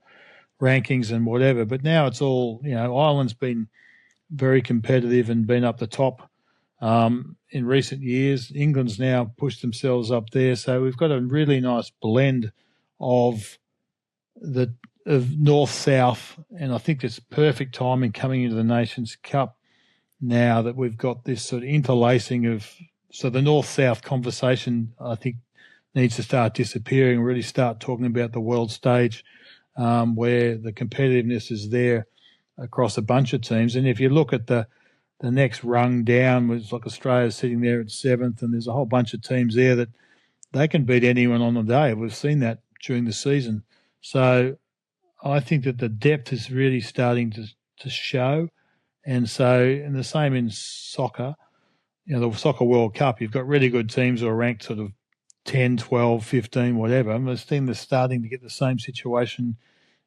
rankings and whatever, but now it's all, Ireland's been very competitive and been up the top in recent years. England's now pushed themselves up there, so we've got a really nice blend of north-south, and I think it's perfect timing coming into the Nations Cup now that we've got this sort of interlacing of, so the north-south conversation I think needs to start disappearing, really start talking about the world stage where the competitiveness is there across a bunch of teams. And if you look at the next rung down, was like Australia sitting there at 7th, and there's a whole bunch of teams there that they can beat anyone on the day. We've seen that during the season. So I think that the depth is really starting to show. And so, and the same in soccer, the Soccer World Cup, you've got really good teams who are ranked sort of 10, 12, 15, whatever. And this team is starting to get the same situation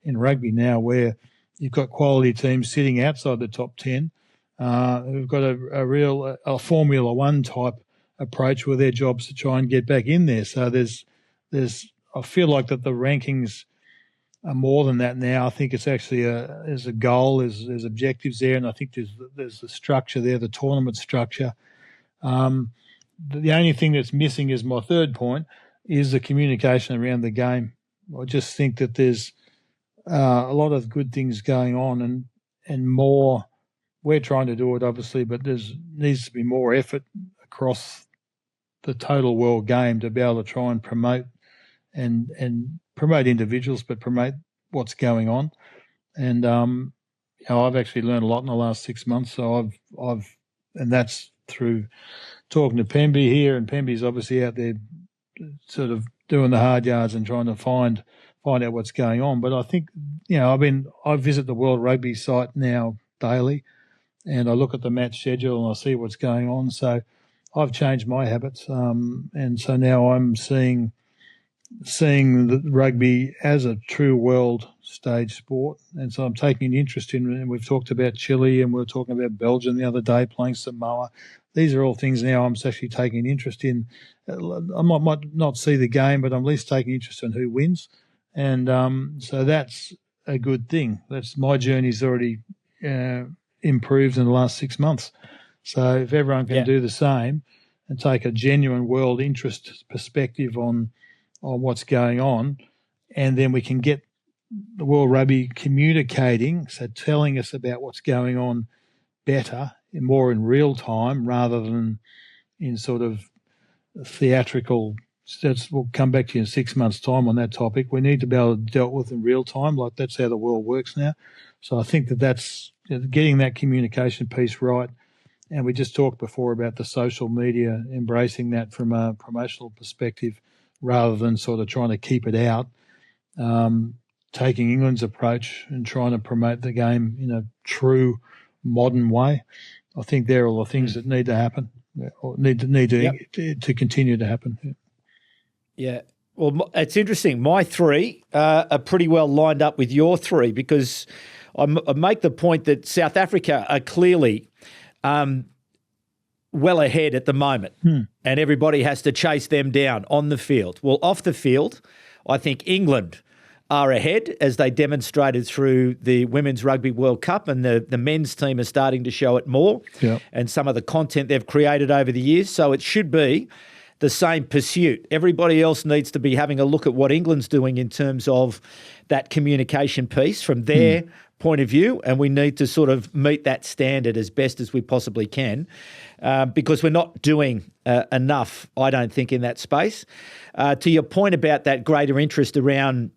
in rugby now where you've got quality teams sitting outside the top 10 who've got a real Formula One type approach where their job's to try and get back in there. So there's I feel like that the rankings are more than that now. I think it's actually there's a goal, there's objectives there, and I think there's the structure there, the tournament structure. The only thing that's missing is my third point is the communication around the game. I just think that there's a lot of good things going on and more. We're trying to do it, obviously, but needs to be more effort across the total world game to be able to try and promote and promote individuals, but promote what's going on. And I've actually learned a lot in the last 6 months. So and that's through talking to Pemby here, and Pemby's obviously out there sort of doing the hard yards and trying to find out what's going on. But I think, I visit the World Rugby site now daily, and I look at the match schedule and I see what's going on. So I've changed my habits, and so now I'm seeing the rugby as a true world stage sport. And so I'm taking an interest in, and we've talked about Chile and we were talking about Belgium the other day playing Samoa. These are all things now I'm actually taking an interest in. I might not see the game, but I'm at least taking interest in who wins. And so that's a good thing. That's my journey's already improved in the last 6 months. So if everyone can do the same and take a genuine world interest perspective on what's going on, and then we can get the World Rugby communicating, so telling us about what's going on better, more in real time rather than in sort of theatrical. We'll come back to you in 6 months' time on that topic. We need to be able to deal with in real time, like that's how the world works now. So I think that's getting that communication piece right. And we just talked before about the social media, embracing that from a promotional perspective rather than sort of trying to keep it out, taking England's approach and trying to promote the game in a true modern way. I think they're all the things that need to happen, or need to continue to happen. Yeah. Well, it's interesting. My three are pretty well lined up with your three, because I make the point that South Africa are clearly well ahead at the moment, and everybody has to chase them down on the field. Well, off the field, I think England are ahead, as they demonstrated through the Women's Rugby World Cup, and the men's team are starting to show it more, and some of the content they've created over the years. So it should be the same pursuit. Everybody else needs to be having a look at what England's doing in terms of that communication piece from their point of view, and we need to sort of meet that standard as best as we possibly can, because we're not doing enough, I don't think, in that space. To your point about that greater interest around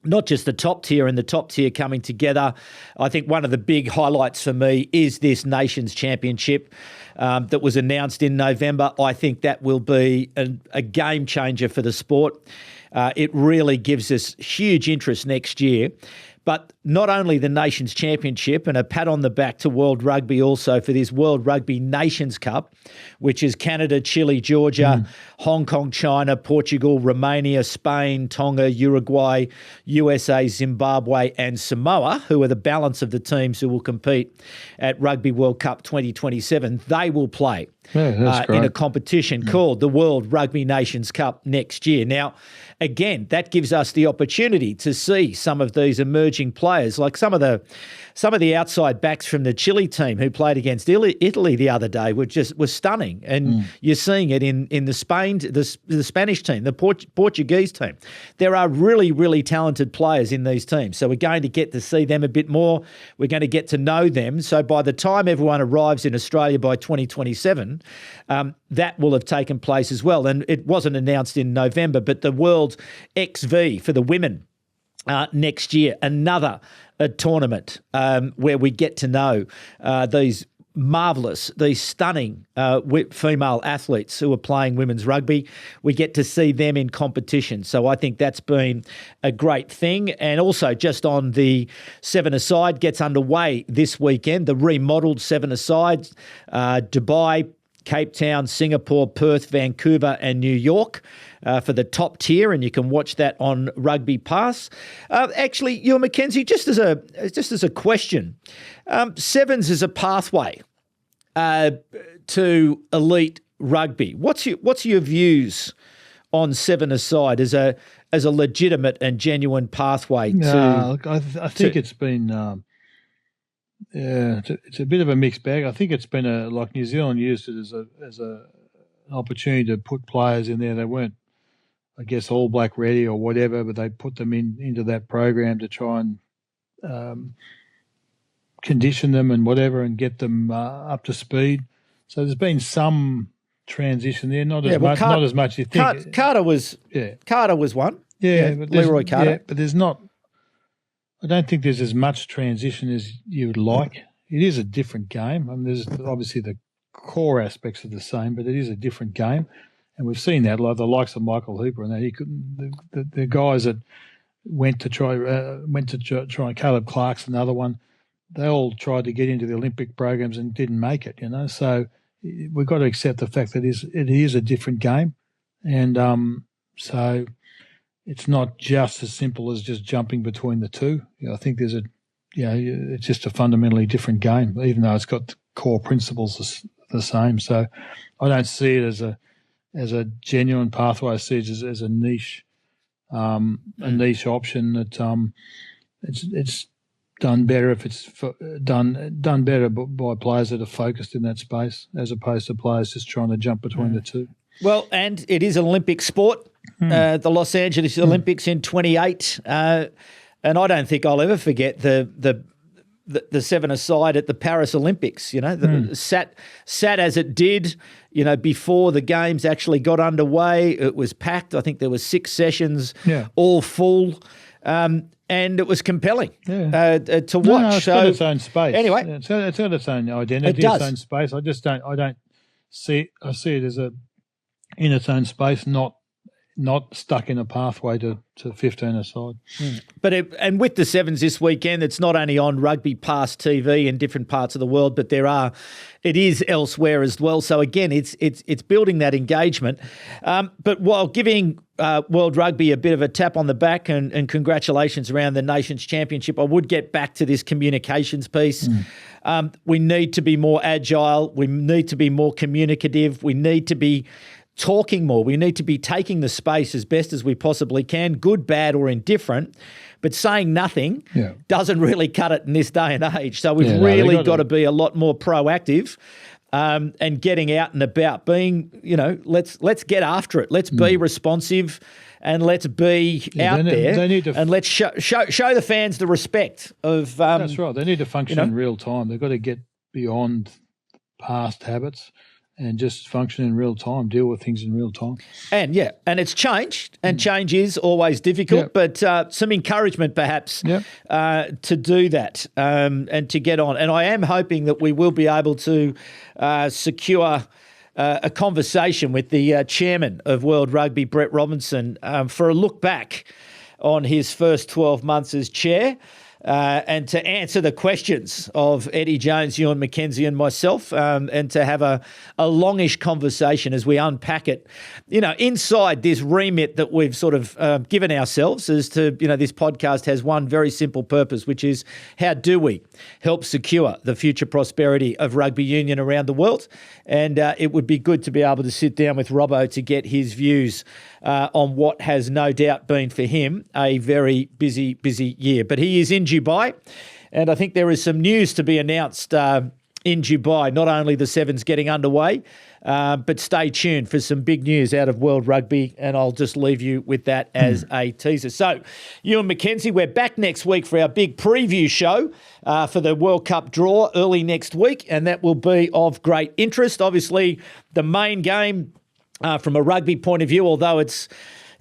not just the top tier and the top tier coming together. I think one of the big highlights for me is this Nations Championship that was announced in November. I think that will be a game changer for the sport. It really gives us huge interest next year. But not only the Nations Championship, and a pat on the back to World Rugby also for this World Rugby Nations Cup, which is Canada, Chile, Georgia, Hong Kong, China, Portugal, Romania, Spain, Tonga, Uruguay, USA, Zimbabwe and Samoa, who are the balance of the teams who will compete at Rugby World Cup 2027. They will play in a competition called the World Rugby Nations Cup next year. Now, again, that gives us the opportunity to see some of these emerging players, like some of the outside backs from the Chile team who played against Italy the other day were stunning, and you're seeing it in the Spanish team, the Portuguese team. There are really, really talented players in these teams, so we're going to get to see them a bit more. We're going to get to know them. So by the time everyone arrives in Australia by 2027, that will have taken place as well. And it wasn't announced in November, but the World XV for the women next year, another tournament where we get to know these marvellous, these stunning female athletes who are playing women's rugby. We get to see them in competition. So I think that's been a great thing. And also just on the seven-a-side gets underway this weekend, the remodelled seven-a-side, Dubai, Cape Town, Singapore, Perth, Vancouver and New York for the top tier, and you can watch that on Rugby Pass. Actually, Ewen McKenzie, just as a question, sevens is a pathway to elite rugby. What's your views on seven-a-side as a legitimate and genuine pathway to? Look, I think it's been. It's a bit of a mixed bag. I think it's been like New Zealand used it as an opportunity to put players in there. They weren't, I guess, All Black ready or whatever, but they put them into that program to try and condition them and whatever and get them up to speed. So there's been some transition there, not as much as you think. Carter was one. Leroy Carter. Yeah, but there's not. I don't think there's as much transition as you would like. It is a different game. I mean, there's obviously the core aspects are the same, but it is a different game, and we've seen that. Like the likes of Michael Hooper and that, he couldn't. The guys that went to try, Caleb Clark's another one. They all tried to get into the Olympic programs and didn't make it. So we've got to accept the fact that it is a different game, and so. It's not just as simple as just jumping between the two. I think there's it's just a fundamentally different game, even though it's got the core principles the same. So I don't see it as a genuine pathway. I see it as a niche option that it's done better if it's done better by players that are focused in that space, as opposed to players just trying to jump between the two. Well, and it is an Olympic sport. The Los Angeles Olympics in 28, and I don't think I'll ever forget the seven-a-side at the Paris Olympics. Sat as it did. Before the games actually got underway, it was packed. I think there were 6 sessions, all full, and it was compelling to watch. No, it's got its own space. Anyway, it's got its own identity, its own space. I don't see. I see it as in its own space, not stuck in a pathway to 15-a-side. But and with the sevens this weekend, it's not only on Rugby Pass TV in different parts of the world, but it is elsewhere as well. So again, it's building that engagement. But while giving World Rugby a bit of a tap on the back and congratulations around the Nations Championship, I would get back to this communications piece. We need to be more agile. We need to be more communicative. We need to be talking more. We need to be taking the space as best as we possibly can, good, bad or indifferent, but saying nothing doesn't really cut it in this day and age. So we've really got to be a lot more proactive and getting out and about, being, let's get after it. Let's be responsive and let's be out there and let's show the fans the respect of... That's right. They need to function in real time. They've got to get beyond past habits and just function in real time, deal with things in real time. And it's changed, and change is always difficult, but some encouragement perhaps to do that and to get on. And I am hoping that we will be able to secure a conversation with the chairman of World Rugby, Brett Robinson, for a look back on his first 12 months as chair. And to answer the questions of Eddie Jones, Ewen McKenzie and myself, and to have a longish conversation as we unpack it, inside this remit that we've sort of given ourselves as to, this podcast has one very simple purpose, which is how do we help secure the future prosperity of rugby union around the world? And it would be good to be able to sit down with Robbo to get his views on what has no doubt been for him a very busy year. But he is in Dubai, and I think there is some news to be announced in Dubai. Not only the Sevens getting underway, but stay tuned for some big news out of World Rugby, and I'll just leave you with that as a teaser. So, Ewen McKenzie, we're back next week for our big preview show for the World Cup draw early next week, and that will be of great interest. Obviously, the main game from a rugby point of view, although it's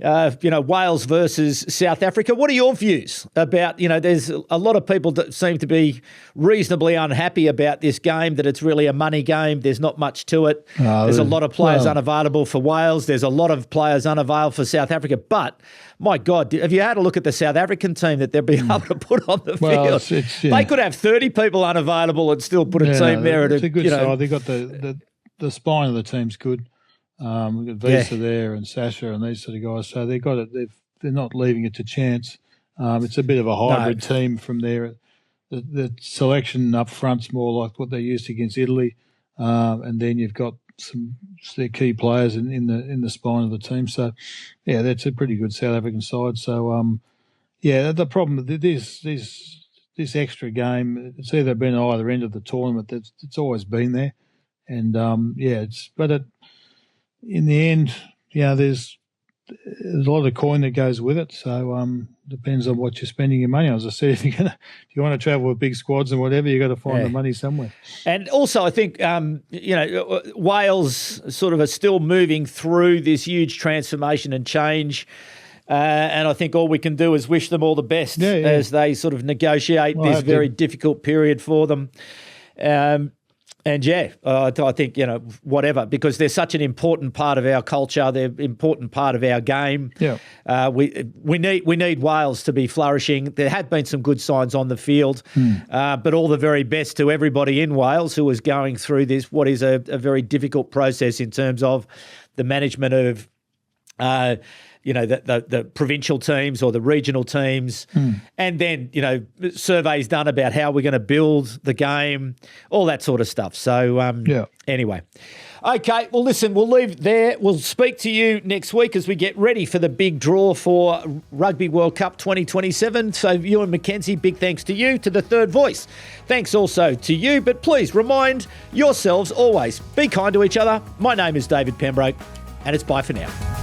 Wales versus South Africa. What are your views about, there's a lot of people that seem to be reasonably unhappy about this game, that it's really a money game. There's not much to it. There's a lot of players unavailable for Wales. There's a lot of players unavailable for South Africa. But, my God, have you had a look at the South African team that they'll be able to put on the field? They could have 30 people unavailable and still put a team there. It's a good side. They've got the spine of the team's good. We've got Visa there and Sasha and these sort of guys. So they've got it. They're not leaving it to chance. It's a bit of a hybrid team from there. The selection up front's more like what they used against Italy, and then you've got some their key players in the spine of the team. So that's a pretty good South African side. So the problem with this extra game, it's either been at either end of the tournament. It's always been there, and in the end, there's a lot of coin that goes with it. So depends on what you're spending your money on. As I said, if you want to travel with big squads and whatever, you got to find the money somewhere. And also, I think Wales sort of are still moving through this huge transformation and change. And I think all we can do is wish them all the best as they sort of negotiate this very difficult period for them. I think, whatever, because they're such an important part of our culture. They're an important part of our game. Yeah. We need Wales to be flourishing. There have been some good signs on the field, but all the very best to everybody in Wales who is going through this, what is a very difficult process in terms of the management of the provincial teams or the regional teams, and then, surveys done about how we're going to build the game, all that sort of stuff. So, anyway. Okay, well, listen, we'll leave there. We'll speak to you next week as we get ready for the big draw for Rugby World Cup 2027. So, Ewen McKenzie, big thanks to you, to the third voice. Thanks also to you, but please remind yourselves always, be kind to each other. My name is David Pembroke, and it's bye for now.